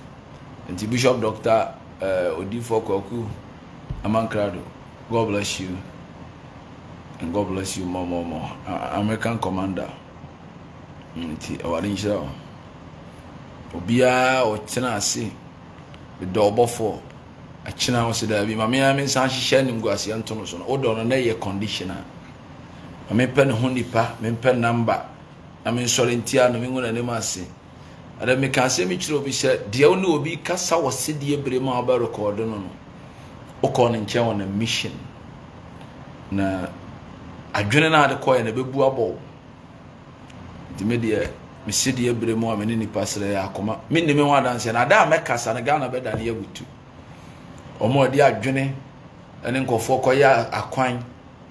And the Bishop Dr. Odifo Kwaku Amankrado, God bless you. And God bless you more. American commander. Awarinja. Obia o tena se. The double for. A china was there. Be mammy, I mean, Sanchi Shannon Guasi Antonoson. O don't know your conditioner. I mean, pen honeypa, mean pen number. I mean, Solentia, no Mingo and Demasi. And me can say me chiro bi say de o no obi kasa wose de ebrema aba record no o ko ne nche on a mission na adwene na ade ko ye na bebu abo de me de me se de ebrema me ni pasere akoma me ne me ho adanse na da me kasa na Ghana beda na yagutu omo de adwene ene nkofo ko ya akwan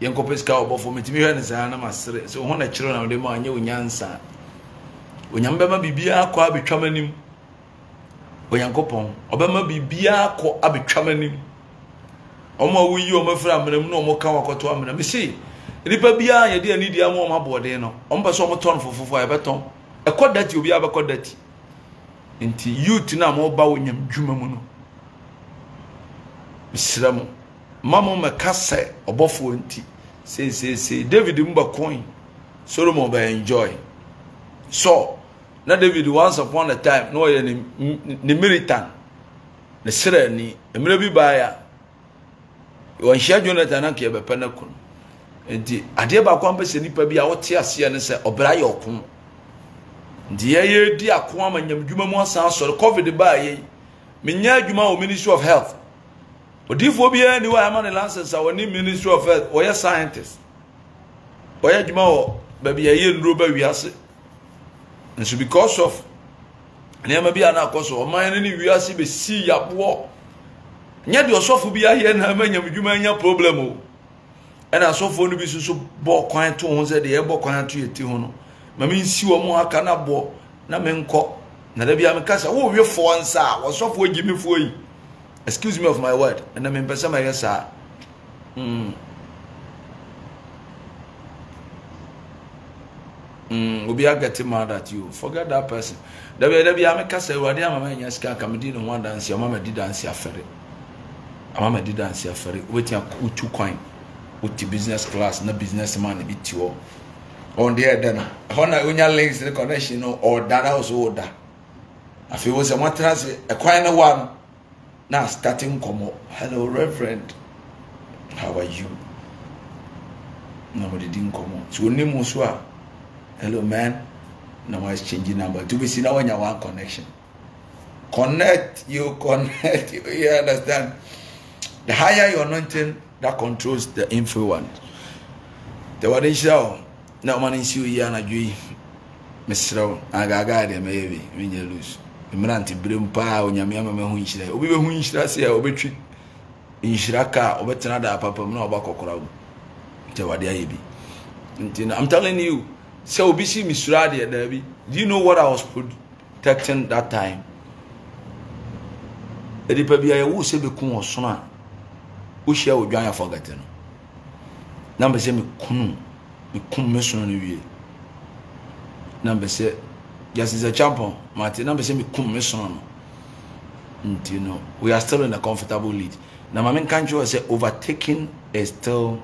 ye nkopeska obofo me timi hwe ne sa na masere so ho na chiro na de ma anye onyansa Onyambema bibia akọ abetwamanim Onyankopon obema bibia akọ abetwamanim Omo wuyi o mafra amnam no mo kan wakoto amnam me see nipa bia ye de ani dia mo mabode no omba so mo ton fofofo ya beton ekodati obi abekodati nti youth na mo ba wonyam dwuma mu no misramo mamo makase obofo nti say David mbakon Solomon ba enjoy so na David once upon a time no ye ni militant ne sere ni emre bi ba ya won hia Jonathan anke be panakun enti ade ba kwa mpese nipa bi a wote ase ne se obra ye okun ndi ye di akon amanyam dwuma mu asan so covid ba ye menya adwuma o Ministry of Health odifo bi ani wa amane license a woni Ministry of Health o ye scientist o ye adwuma o ba bi ye ndro ba wiase. And so because of never be an akoso or mine any we are see see yabo. Nya de osofo bi aye na manya mdwuma nya problem o. And asofo no bi so bo kwan to ho se de e bo kwan to yeti ho no. Ma me nsi wo mo aka na bo na me nko. Na da bia me kasa wo we fo nsa osofo gimi fo yi. Excuse me of my word. And na me mpesa ma yesa. Obi get mad at you. Forget that person. There be amekasa wade amama nya sika kamedi no one dance amama di dance afere. Amama di dance afere. Wetin utu kwan. Uti business class na businessman bi ti wo. On there then. Hona onya links the connection no or that house order. Afi wo se matra se e kwan na one. Now starting come. Hello Reverend. How are you? Nobody didn't come. So name so hello man. Now I changing number. To be seen now when you want connection. Connect. You understand? The higher your anointing, that controls the influence. The what is show now man in you yana jui Mr. Agaga de maybe when you lose. The Miranti brim pa on Yamiama Hunchra, Obi Hunchra say Obetri in Shiraka, Obetanada, Papa no Bako. I'm telling you, so BC Misradi at Derby. Do you know what I was protecting that time? The Dipabia who say Becum or Sona, who shall join a forgotten. Number say me Kunu, me Kum Messon. Number say, just as a champion, Martin, number say me Kum Messon. You know, we are still in a comfortable lead. Now, my main country say overtaking is still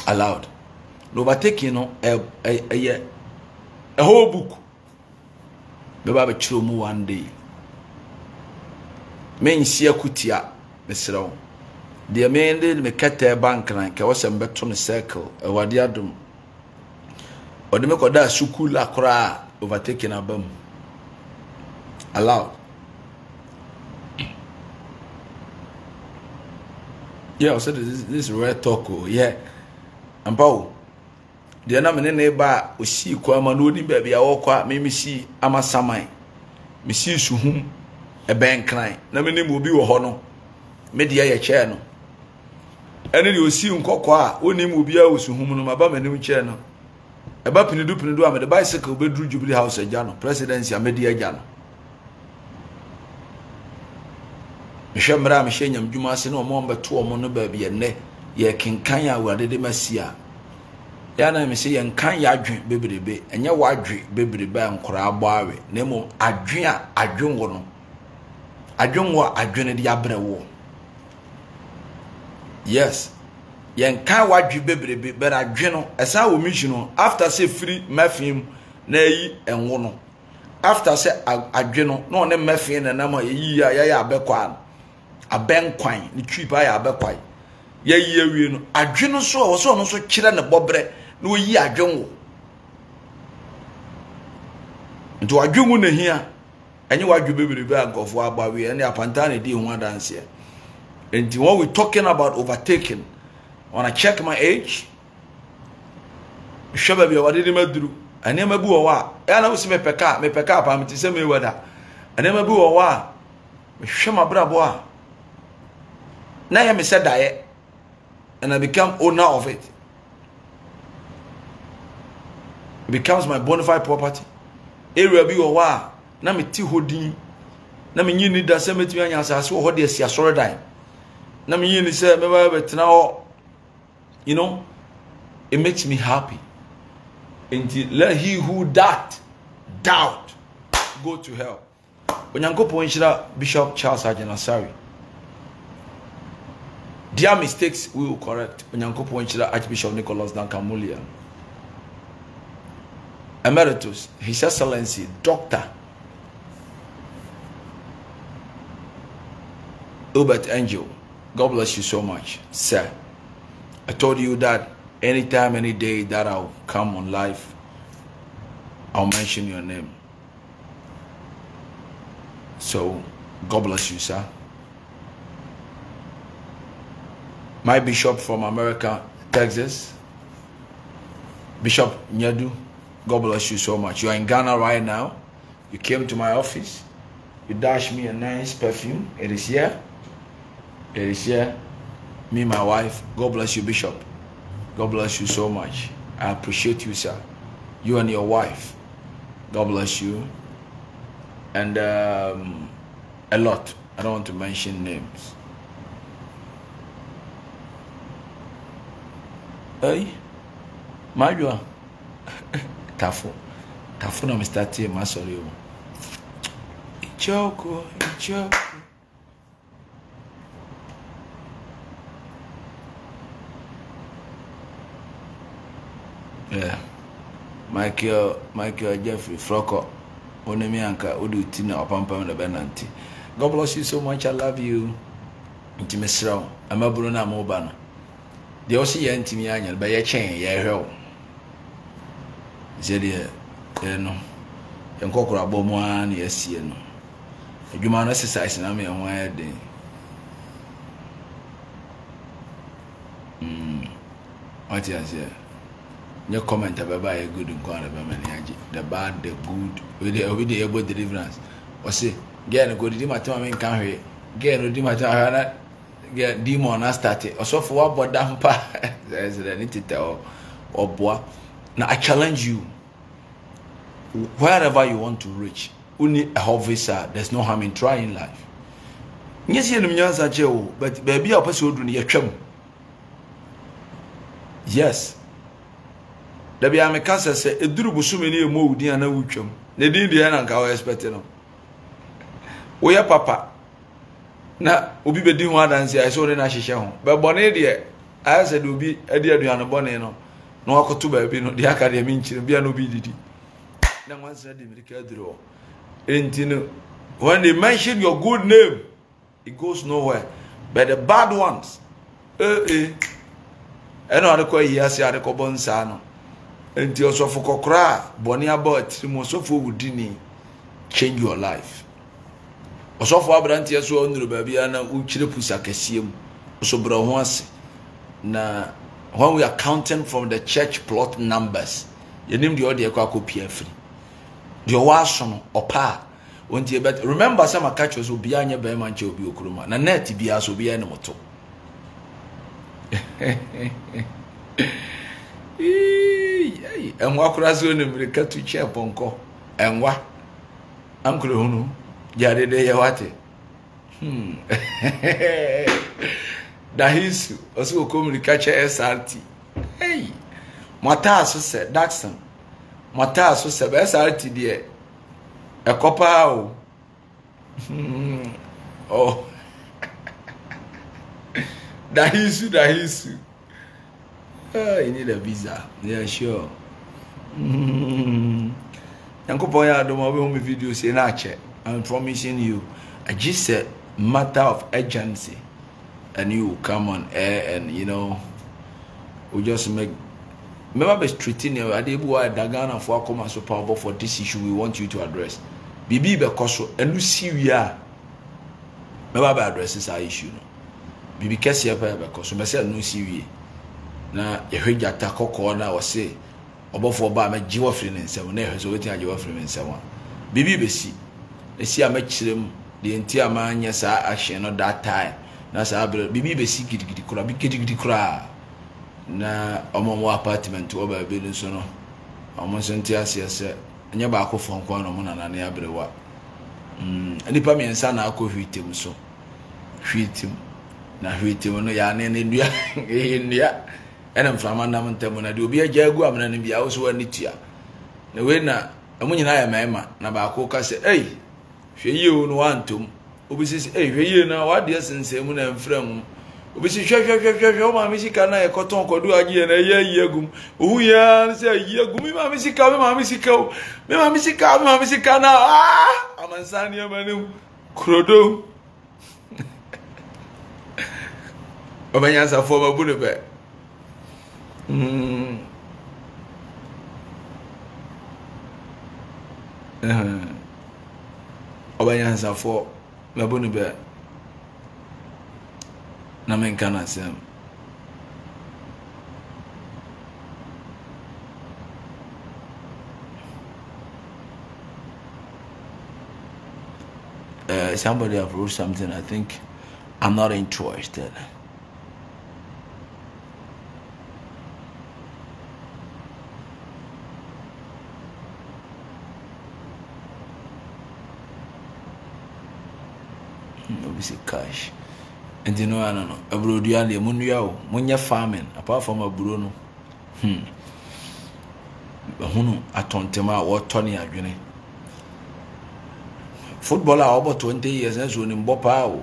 allowed. Overtaking, a whole book. Baba Chumu one day. Men see a kutia, Mr. The amended me cut a bank like I was a better on a circle, a wadiadum. Or the Mekoda Sukula cry overtaking a bum. Allowed. Yeah, I said this red talk, yeah. And Paul, the enemy neighbor we see Kwama no baby, I walk me see Ama Samai. Me see Suhum, a bank line. Na me name will be a honor. Media a chair no. And then you see Unkokwa, who name will be a Suhum, no, my name channel. A bapping do pin do am the bicycle bedroom Jubilee House a jano, presidency a media jano. Mishambra Mishanyam Jumasi no more but 2 mono baby and ne. Ye king kanya wa de masia yana me say yen kan ya adwen bebrebe enye wa adwe bebrebe ankora agbawe nemo adwen a adwen wo no adwen wo adwen de abrewo yes yen kan wa adwe bebrebe but adwen no esa wo mission no after say free mafim na yi enwo no after say adwen no no ne mafim na na ma yi ya abekwa abenkwan ni tripa ya abekwa ye wie no adweno so wo so no so kire ne bobre na wo yi adwenwo nto adwenwo na hia enye wadwe bebrebe ankofo agbawe ene apanta na di ho adanse and when we talking about overtaking when I check my age shaba bi wade ni maduru ane mabu wo wa ya na wo se mepeka pa mti se me wada ane mabu wo wa me hwema brabo a na ya me se dae and I become owner of it. It becomes my bona fide property. Area bi wa na me ti hodin na me nyi ni da se metimi anya asase wo hode asia sore dan na me nyi ni se me ba betena ho, you know, it makes me happy. And let he who doubt go to hell. Onyankopon nshira Bishop Charles Ajenasari. Their mistakes we will correct. Onyankopon nshira Archbishop Nicholas Duncan Mulia. Emeritus, His Excellency, Dr. Albert Angel. God bless you so much, sir. I told you that anytime, any day that I'll come on live, I'll mention your name. So, God bless you, sir. My bishop from America, Texas, Bishop Nyadu, God bless you so much. You are in Ghana right now. You came to my office. You dashed me a nice perfume. It is here. It is here. Me, my wife. God bless you, Bishop. God bless you so much. I appreciate you, sir. You and your wife. God bless you. And a lot. I don't want to mention names. Hey, Majua. Tafo na Mr. T. Masori. Ichoko. Yeah. Michael Jeffrey Froko. Onemi anka odu tina opampam na benanti. God bless you so much. I love you. Intimesra. Amaburu na mobana. They also hear intimi anya ba ye chen ye hwe. Zede no. Enkokora bomu an ye sie no. Adwuma no exercise na me ho ayede. What you say? Your comment about a good and corner the bad, the good, with the able deliverance. Or say, get a good demon can't hear. Get a demon, get demon I started. Or so for what but damper as an entity or boy. Now I challenge you. Wherever you want to reach, only a officer, there's no harm in trying life. Yes, you know, but baby, a person would do yes. There be a cancer say a duru busumini mo di ana wutwam. Ne din di na nka o expect no. Oya papa. Na obi be di ho adanse ai so ne na hihye ho. Be bone de ai said obi adi aduane bone no. Na wakoto ba bi no de aka de mi nchire bia no bi didi. Na wan say de America duro. Entino when they mention your good name, it goes nowhere. But the bad ones, eno adeko yasi adeko bonsa no. Enti osofo kokra boni about mo osofo wudini change your life. Osofo abrantie so onuru ba bia na uchire pusa kesiem. So bro ho ase. Na when we are counting from the church plot numbers, yenim de ode ekwa kopia free. De owaso no opa wontie bet remember some catch us obi anya be man che obi okuruma na net bia so obi ene moto. Enwa kuraso ne America to che ponko enwa ankure hunu jare de yawate dahisu oso ko America che SRT hey mata so se Daxon mata so se SRT de ekopa o oh dahisu you need a visa. Yeah, sure. Yankopo ya do my video say na che. I'm promising you. I just said matter of urgency, and you will come on air and we just make. Remember, be treating you. Adebuwa Dagana for come so powerful for this issue we want you to address. Bibi be koso and you see we are. Remember, addresses our issue. Bibi kesi ya be koso. Me say no see we. Na yehweja takoko na wose obofo ba ma jiwa free nsem na ehwe so wetin ajiwa free nsem a bibi besi esi amachirem de enti amanya sa ahye no that time na sa abre bibi besi gidigidi kura na omomo apartment wo ba bi nso no omo senti asiese anya ba akofo nko no mo na na abrewa anipa mi nsa na akofhitem so hwitem na hwitem no ya ne ndua ndua enam frama nam ntemu na de obi ajagu amna ne bia wo so ani tua na we na amunyina ya mema na ba ko ka se hwe yie wo no wantom obi sisi hwe yie na wa de sensemu na mfram obi si hwe o ma mi sika na e koton kodu agie na ye agum ohu ya se ye agum ma mi sika na amansani amanu krodo obanya sa fo ba bunu be Obanyansa for mabunu be na menka na sem somebody have wrote something. I think I'm not interested. Obviously cash. And you know, I don't know. Abroad, you are the Munya farming, apart from a Bruno. Hunu atontema or Tony Aguni. Footballer over 20 years, and so in Bopa.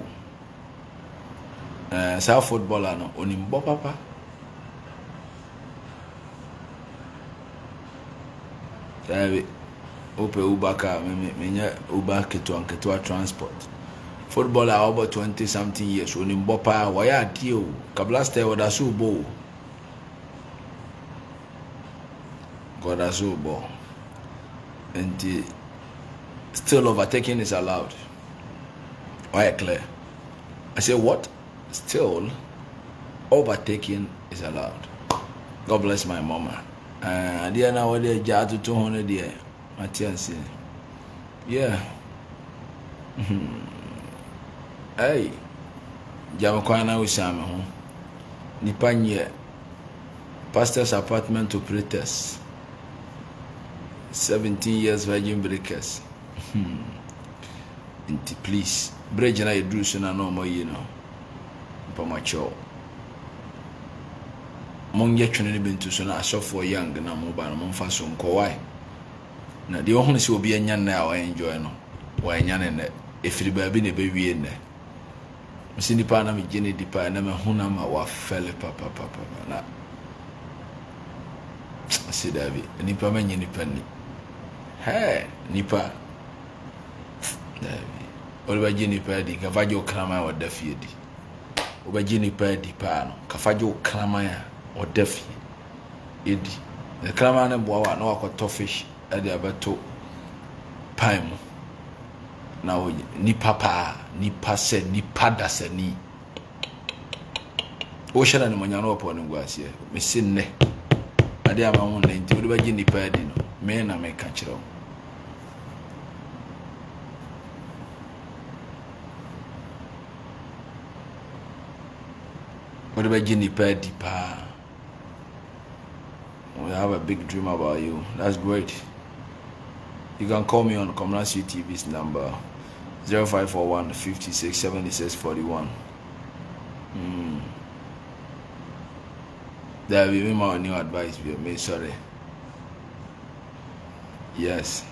South footballer no, on in Bopapa. Ope Ubaka, Menya Ubaka to Anketua transport. Footballer over 20 something years, on in Bopa, why deal? Kablaste or Dasu Bo. God has ball. And still overtaking is allowed. Why clear? I say what? Still overtaking is allowed. God bless my mama. Dear now what they jar to 200 dear. Matthias. Yeah. Hey. Jamakwana Usama. Nipanye. Pastor's apartment operators. 17 years virgin breakers. Please. Bridge and I drew soon and no more, you know. Pamacho. Monge twene be ntu so na asofo young na mobile mo mfa so nko why na de ohun se obi anya na wa enjoy no wa anya ne efiri ba bi ne be wie ne msini pa na me gene di pa na me huna ma wa fele papa na asi davi nipa manye nipa ni he nipa davi olba gene pa di ka fajo krama wa dafie di oba gene pa di pa no ka fajo krama ya or defi edi the krama na boa na wakoto fish e de abeto pan mu na wo ni papa ni pase ni padase ni o shara ni manya no opo ni guase me sinne ade ama won na nti wo ba gi ni pa di no me na me ka kire wo ba gi ni pa di pa. We have a big dream about you. That's great. You can call me on Community TV's number 0541 56 76 41. There will be my new advice. Me sorry. Yes.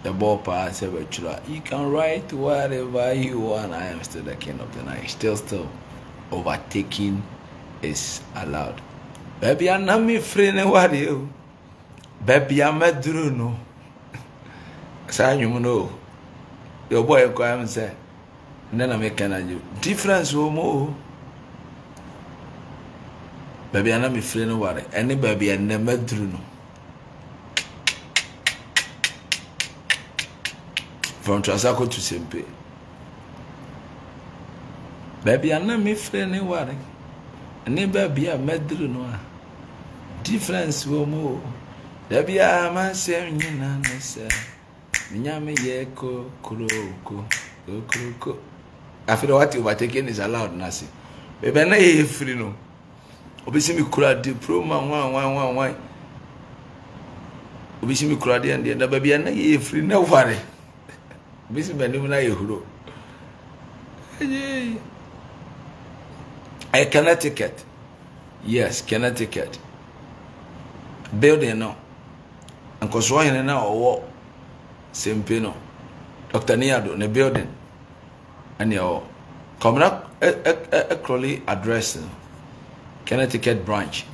The ball pass you can write whatever you want. I am still the king of the night. Still overtaking is allowed. Baby, I'm not me friend and what you. Baby, I'm a druno. Say you know. Your boy come and say. And then I make an difference more. Baby, I'm not me friend and what. Any baby, I never druno. From Transaco to Sempe. Baby, I'm not me friend and what. Any baby, I met druno. Difference more. Baby, I'm a same you know. Nyame ye ko. I feel what you overtaking is allowed, Nasi. Baby, na ye free no. Obisi mi kura diploma one. Obisi mi kura and the baby na ye free no worry. Obisi me na ye huro. I Connecticut. Yes, Connecticut. Building no. And construction na owo Sempe no. Dr. Niado ne building. And your communal Crowley address Connecticut branch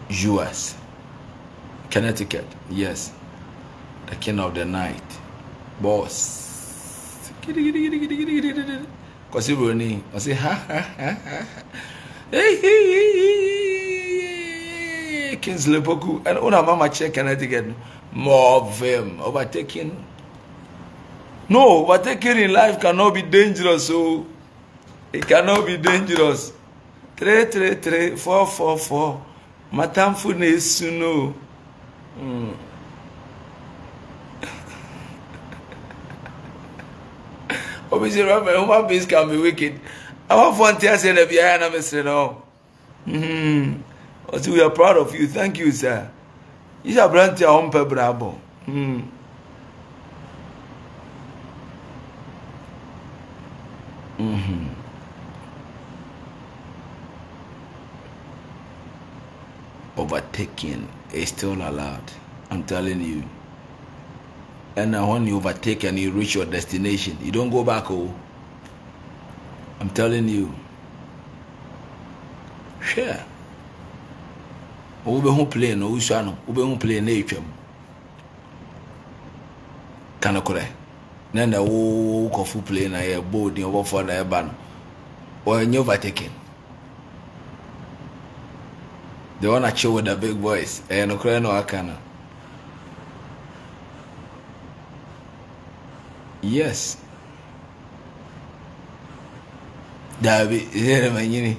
US Connecticut. Yes. The king of the night. Boss. Cause you running. I say ha. Kingsley Poku and Una Mama check Connecticut. More of them overtaking. No, overtaking in life cannot be dangerous. So it cannot be dangerous. 333 444. Matamfulness, you know. Obviously, human beings can be wicked. I want to say that behind I'm saying no. We are proud of you. Thank you, sir. You shall brand your own bravo. Overtaking is still allowed. I'm telling you. And now when you overtake and you reach your destination, you don't go back. Oh, I'm telling you. Sure. Ube hon play no usano. Ube hon play nature. Kana kore. Nenda wo kofu play na ye board ni over for na ban. Or you overtaking. They wanna chill with the big boys. And no kore no akana. Yes. Dabi, manyini.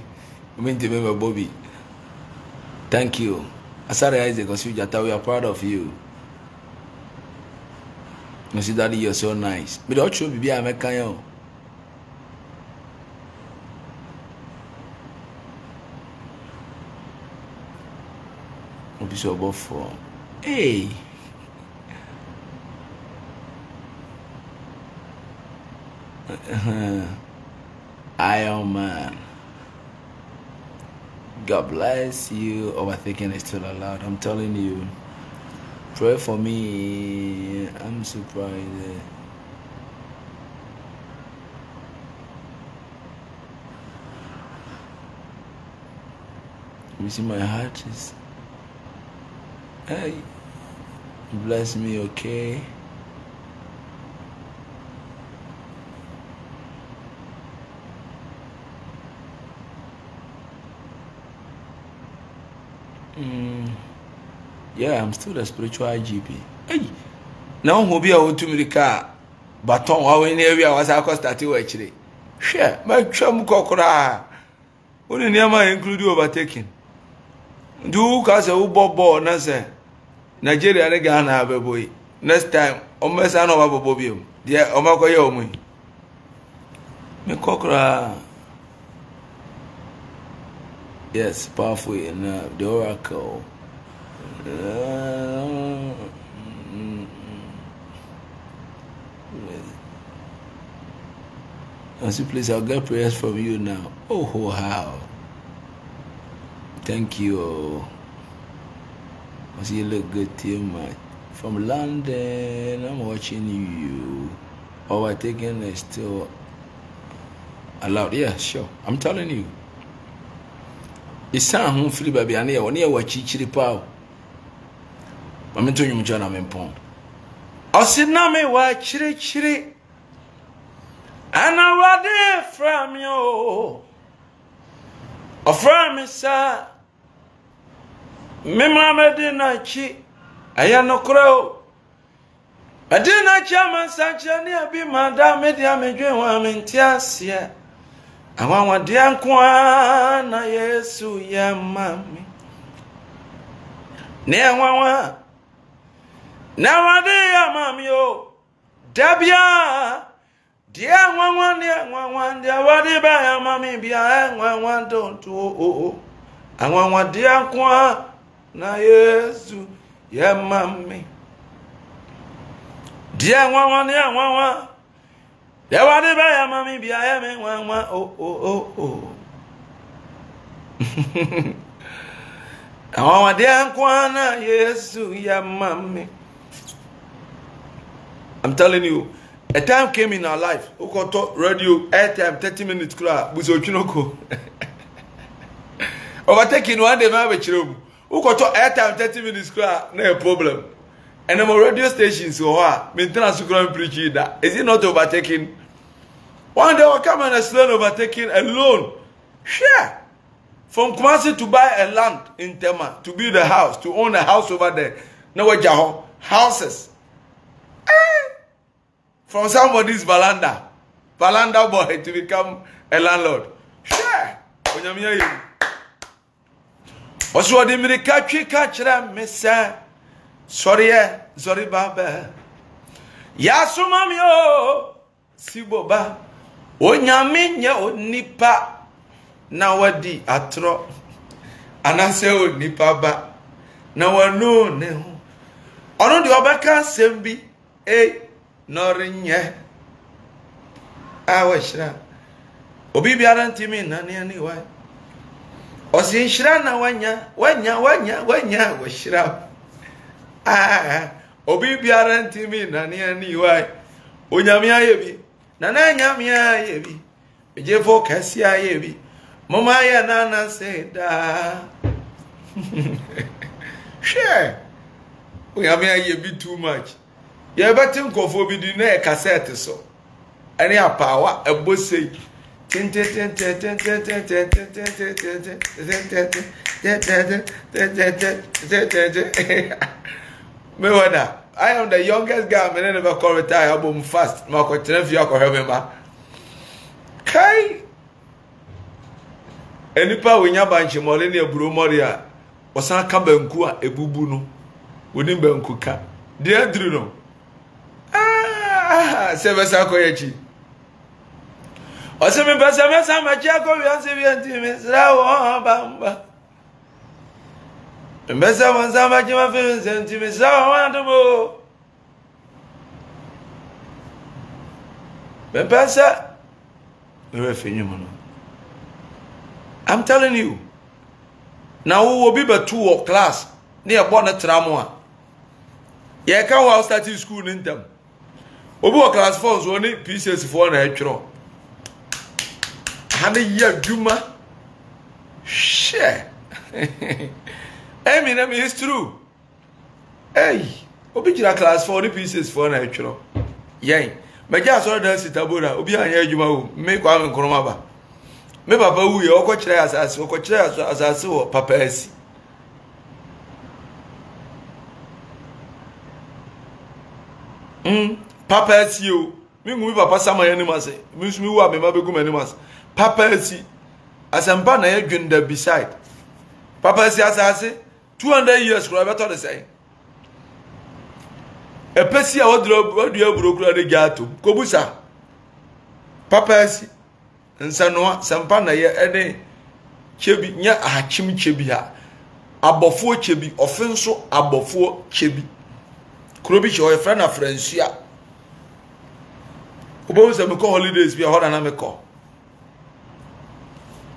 Minti member Bobby. Thank you. Asare Isaac Osujata, we are proud of you. You see, Daddy, you're so nice. But don't show me, I'm a kind. Be so about for. Hey. Iron Man. God bless you. Overthinking is still allowed. I'm telling you. Pray for me. I'm surprised. You see, my heart is. Hey, bless me, okay? Yeah, I'm still a spiritual IGP. Hey, now who be able to me the car? Baton, how in area was I started actually? Share, my chum cockra. Only near my include you overtaking. Do cause a bobo, Nasa. Nigeria and Ghana have a boy. Next time, almost I know about Bobium. Dear Omako Yomi. Me cockra. Yes, powerful enough. The oracle. I say, please, I'll get prayers from you now. Oh, how? Thank you. I see you look good too much. From London, I'm watching you. Overtaking is still allowed. Yeah, sure. I'm telling you. It's sound home free baby. I near what chichiri pow. I'm telling you, John, I'm in pond. I'll sit now, me what chiri. And I there from you. A from me, sir. Me mamma didn't cheat. I am no crow. I did not chairman Sanchania be madame media me dream one in Tiasia. I want dear Kwana, Yesu, ya mammy. Near one. Now I dear mammy, oh, Dabia. Dear one, dear, what did I, mammy, be I one don't do. I want dear Kwana, Yesu, ya mammy. Dear one, dear one. There was the buyer, mammy, be I am one, oh. I want dear Kwana, Yesu, ya mammy. I'm telling you, a time came in our life. Who got talk radio airtime 30 minutes club with Ochinoko. Overtaking one day, my bedroom. Who got talk airtime 30 minutes club? No problem. And I'm a radio station, so maintenance to preach that. Is it not overtaking? One day I'll come and explain overtaking a loan. Share. From Kumasi to buy a land in Tema, to build a house, to own a house over there. No, houses. From somebody's Valanda boy to become a landlord. Share. Also, the Mirikachi catcher, Miss Sorry, Baba. Yasumamio Siboba. Onyaminya nipa na wadi atro. Anase o nipa ba. Na wanu ne ho. Ono de obeka sembi norinye. Awashra. Obi biara ntimi na ne ani wa. Osi nshira na wanya washra. Obi biara ntimi na ne ani wa. Onyame ayebi. Na nyame ayebi. Eje focus ayebi. Mama ya nana say da. Share. Onyame ayebi too much. You better nkofo bi di na cassette so. Any a power a bossy. Mewada. I am the youngest guy, I never call retire album fast. Marco Tenefia, remember. Kai enipa wonya banche mole ne aburo mori a osan ka banku a ebubu no woni banku ka de adru no sebesa koyechi oseme besa mesa machi ko wianse wianti mesra wo bamba mbesa wanza machi mafi senti mesra wo andomo besa we fenyumo no. I'm telling you. Now we will be but 2 class. Near Bonnet Tramwa. Yeah, can we start school in them? Obo class 4 only pieces for an actual. Had a year Juma. Share. I mean, it's true. Hey, Obi class 4 pieces for an actual. Yay. My gas order sit abura. Obi and Juma make one in Kromaba. Me papa wu ye okwokyere asase wo papa asi papa asi o mi ngu papa sama ye nimase mi sumi wu abema begu manimase papa asi asempa na ye dwenda beside papa asi asase 200 years kura beto de say epesi a wodua burokura de gato kobusa papa asi nsanoa sampa na ye ene chebi nya ahachim chebi ha abofo chebi ofenso abofo chebi krobi che o efra na fransua obo se me ko holidays bi hoda na me ko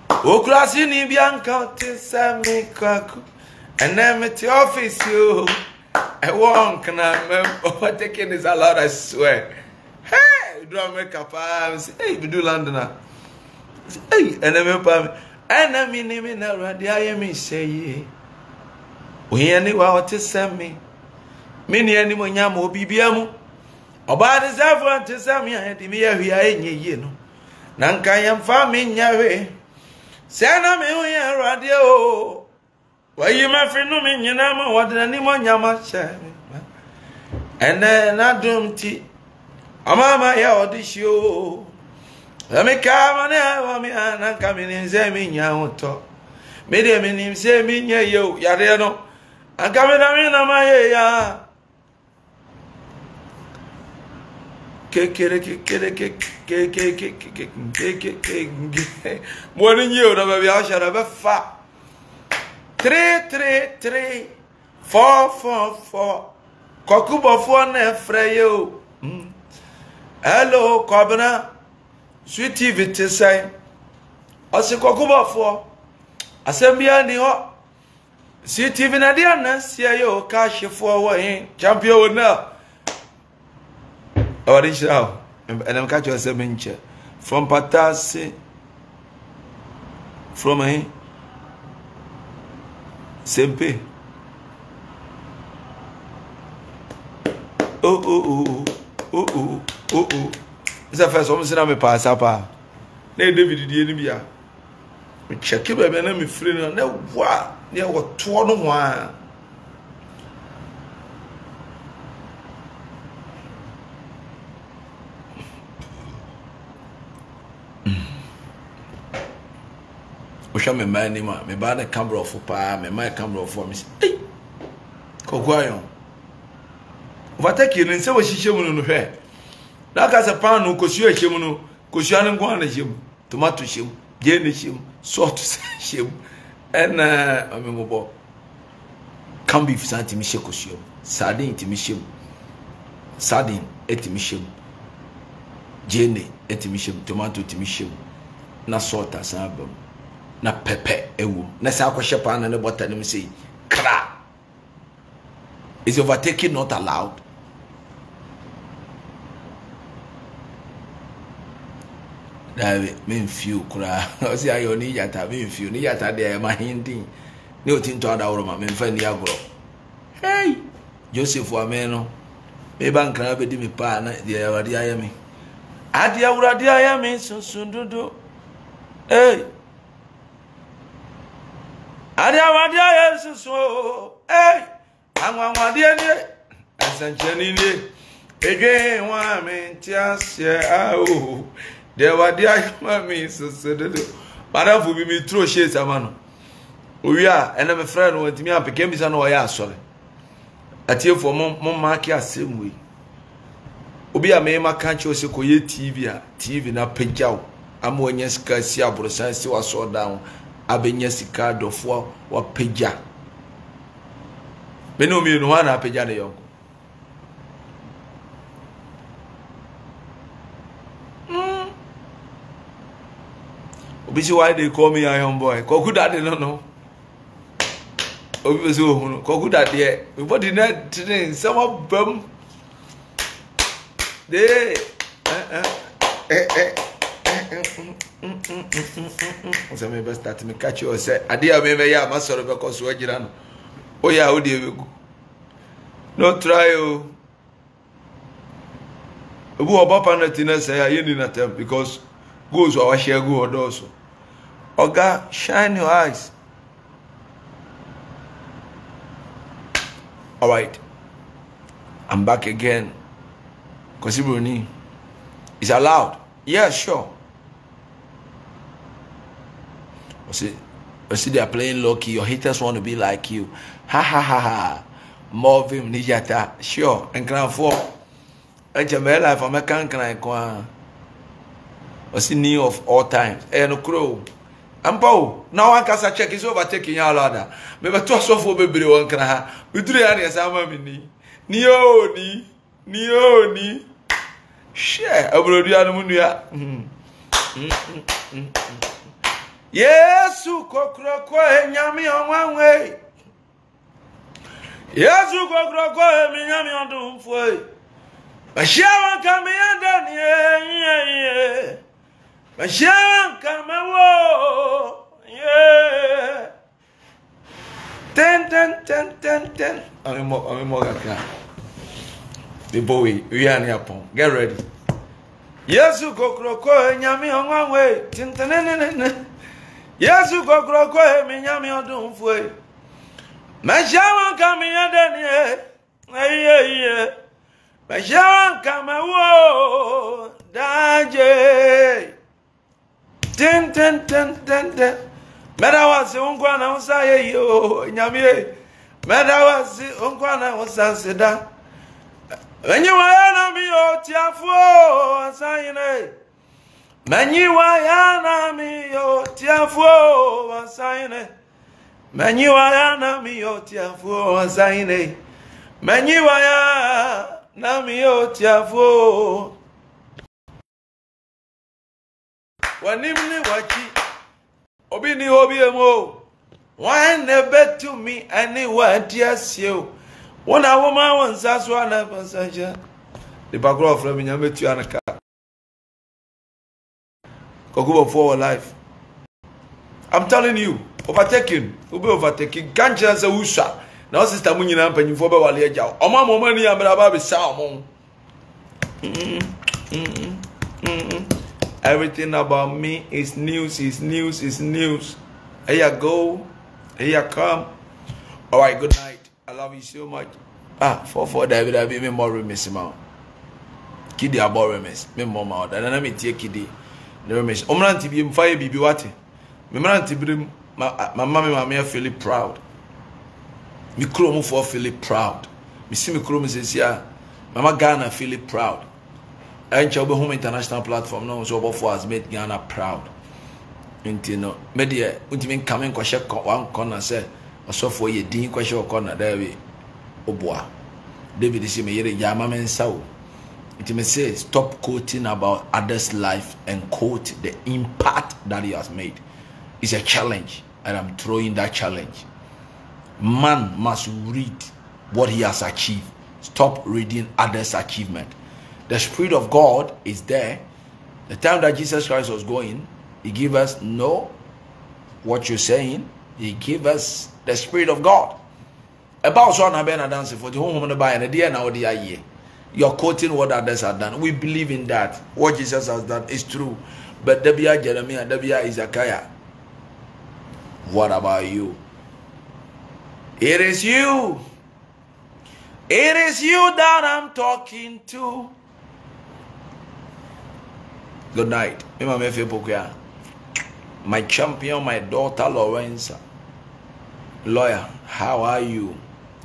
o klasi ni bianca te sami kwaku ene me ti office yo I won't na me o taking is a lot I swear hey do make up hey we do London. Hey, enemy pam, enemy name na radia ye me say. We any wa what send me. Many any mo nyam obibia mu. Oba de zafo to sam ya de me ahia enye ye no. Na nkan yam fa me nyawe. Se na me hu ya radia o. Wa yi ma fi no me nyina mo wadana ni mo nyama che. Ene na dum ti. Amama ya odishi o. Ame kama na wa mi ana kamini nze mi nya uto. Me de mi nze mi nya yo yare no. Akamena mi na ma ye ya. Kekere mo ni yo na ba ya shara ba fa. 3 3 3 4 4 4 Kokubo fo na frɛ yo. Hello Kobna. Sweet TV te say ose kokuba fo asembia ni ho Sweet TV na dia na sia yo cash fo wo hin champion wo na awari shao enam catch yourself menche from Patasi from here Sempe oh Isa first one say na me pass apa. Na David die ni bia. Me check be na me free na wa, na wo to no ho a. O sha me man ni ma, me ba na camera of pa, me my camera of me. Hey. Kokwayo. Overtake ni se wo hihye mu no hwe. Na ka se pan no kosu ahyem no kosu an ngwa na hyem tomato hyem je na hyem salt hyem ena amembo can beef santi mi kosu sardine ti mi hyem sardine eti mi hyem je ne eti mi hyem tomato ti mi hyem na salt asabam na pepper ewu na sa akwhye pan na butter na mi say kra is overtaking not allowed. Dawe men fiu kura o si ayo ni yata men fiu ni yata de ma hindin ni otinto adawro ma men fa ni agro hey Joseph wa meno me bankra be di me pa na de awade ayame ade awurade ayame sunsundudu hey ade awade ayame sunsun hey anwanwade ni asanchani ni ege wa me tiase awo de wadi ayama mi susududu Madam for me throw shades amano. We are and I'm a friend who went to me up became his annoy sorry. At you for mom market same way. Obi a mema can't you say TV na pejao. I'm when yes cassia brosa see was so down. Abenyesika dofo wa peja. Me no me no na peja ne yonko. Obi see why they call me a young boy. Koku that they don't know. Obi say ohunu. Koku that there. Everybody net today some of them. They so me best start me catch you say ade a me ya ma soro be cause we gira no. Oh yeah, how dey we go. No try o. Obu oba na tina say aye ni na tem because goes our share go also. Oga, shine your eyes. All right. I'm back again. Kosibroni is allowed. Yeah, sure. See, they are playing low key. Your haters want to be like you. Ha ha ha ha. More of him, Nijata. Sure. And can afford. And Jamel life, I'm a can see new of all times. And a crow. And Paul, now I can check is overtaking your ladder. Maybe to us for baby one can have. We do it as I'm a mini. Ni. Share. I will do Amunia. Yes, you cockroach, yammy on one way. Yes, you cockroach, yammy on the way. But Sharon come in, yeah. But Sharon come yeah. 10. I'm more the boy, we are near upon. Get ready. Yes, you cockroach, yammy on one way. Yes, you go grow, yammy on the way. My Sharon come in, yeah. My Sharon come Daje. 10. Medawasi unkwana usaye yo nyamie. Medawasi unkwana usasida. Wenyiwayana miyo tiafuo asayine. Menyiwayana miyo tiafuo asayine. Menyiwayana miyo tiafuo asayine. Menyiwayana miyo tiafuo. Wanimni wachi. Obi ni obi emo. Why never to me anywhere dear you? One a woman wants us one of us. The background from me, I met you on a car. Kokubo for life. I'm telling you, overtaking, overtaking. Can't chance a usha. Now, sister Munina, penny for Balia Jow. Oh, my money, I'm about to sound. Everything about me is news. Here you go. Here you come. All right, good night. I love you so much. For David, I be more remiss, man. Kiddy are more remiss. Me more mouth. And then I take Kiddy. The remiss. Omranti be fire be what? Me manti brim. My mommy, I feel proud. Me chrome for feel proud. Me see me chrome says, yeah. Mama Ghana feel proud. And Chelsea Home International platform now so before has made Ghana proud. Until no, media, until coming question one corner say, or so for ye dean question corner there we Oboa. David is me yere Yamamen Sao. It may say stop quoting about others' life and quote the impact that he has made. It's a challenge, and I'm throwing that challenge. Man must read what he has achieved. Stop reading others' achievement. The Spirit of God is there. The time that Jesus Christ was going, He gave us what you're saying. He gave us the Spirit of God. About so na bena dance for the home to buy and the day now the year. You're quoting what others have done. We believe in that. What Jesus has done is true. But Debia Jeremiah, Debia Isaiah. What about you? It is you. It is you that I'm talking to. Good night. My champion, my daughter Lorenza. Lawyer, how are you?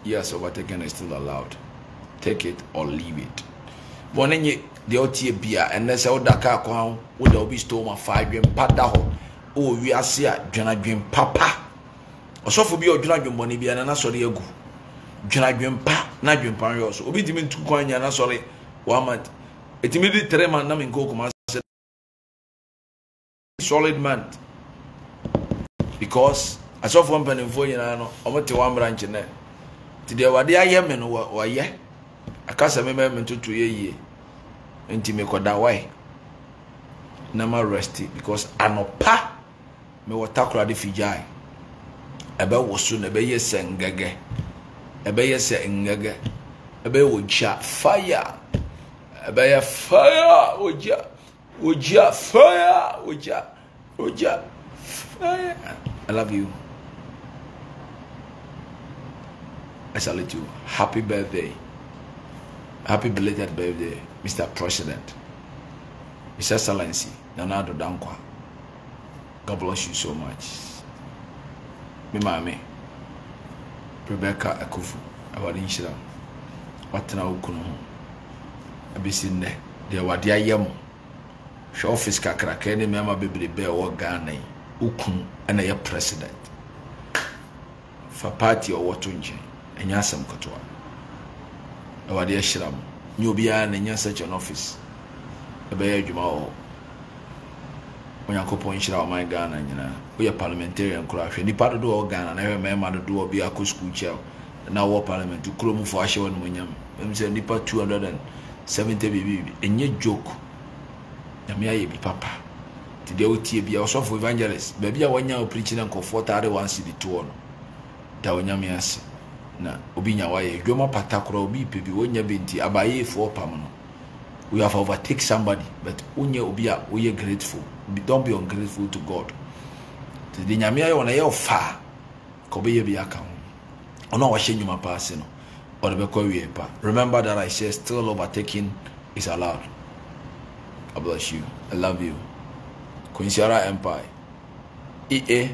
Yes, overtaking is still allowed. Take it or leave it. But then the OTA beer and that's how Dakar crown would be stole my 5 dream padaho. Oh, we are see a dream papa. Or so for be or dream money be an sorry a go. Dream pa, not dream parios. Obi dimin 2 coin and sorry 1 month. It immediately 3 man namin go come solid man. Because I saw one penny for you know, almost 1 branch in there. Today, what they are yemen or ye? I can't remember to 2 years. Until me go that way. Nama resty because I know pa me watakura di fijai. Ebe wosu na ebe yese ngege. Ebe yese ngege. Ebe woja fire. Ebe ye fire woja fire woja fire. I love you. I salute you. Happy birthday. Happy belated birthday, Mr. President. His Excellency, Nana Addo Dankwa. God bless you so much. Me mami, Rebecca Akufu, Awadi Nshira. Watena ukuno. Abisinde, de wadi ayemo. Show office kakra kene me ama bebrebe wo Ghana yi. Ukun na ye president. For party or what nje. Enya asem kotoa. Awadi Ashiram. Nyo biya na nya such an office. Ebe adwuma o. Onyankopon nhyira o man Ghana nyina. We parliamentarian kura hwe. Nipa do o Ghana na hwe mema do obi akọ school chair. Na wo parliament kurom fo ahye won munyam. Em say nipa 270 bibi. Enye joke. Na me aye bi papa. Tide o tie bia o so for evangelist. Ba bia wanya o preaching and comfort are 1 city to no. Da onyame ase. Na obi nya waye dwoma patakura obi pebi wonya benti abaye fo pam no. We have overtake somebody, but unye obi a we grateful. Don't be ungrateful to God. The nyame aye wona ye fa ko be ye bi aka ho. Ono wa hyenyuma paase no. Or be ko wie pa. Remember that I said still overtaking is allowed. God bless you. I love you. Quincyara Empire. EA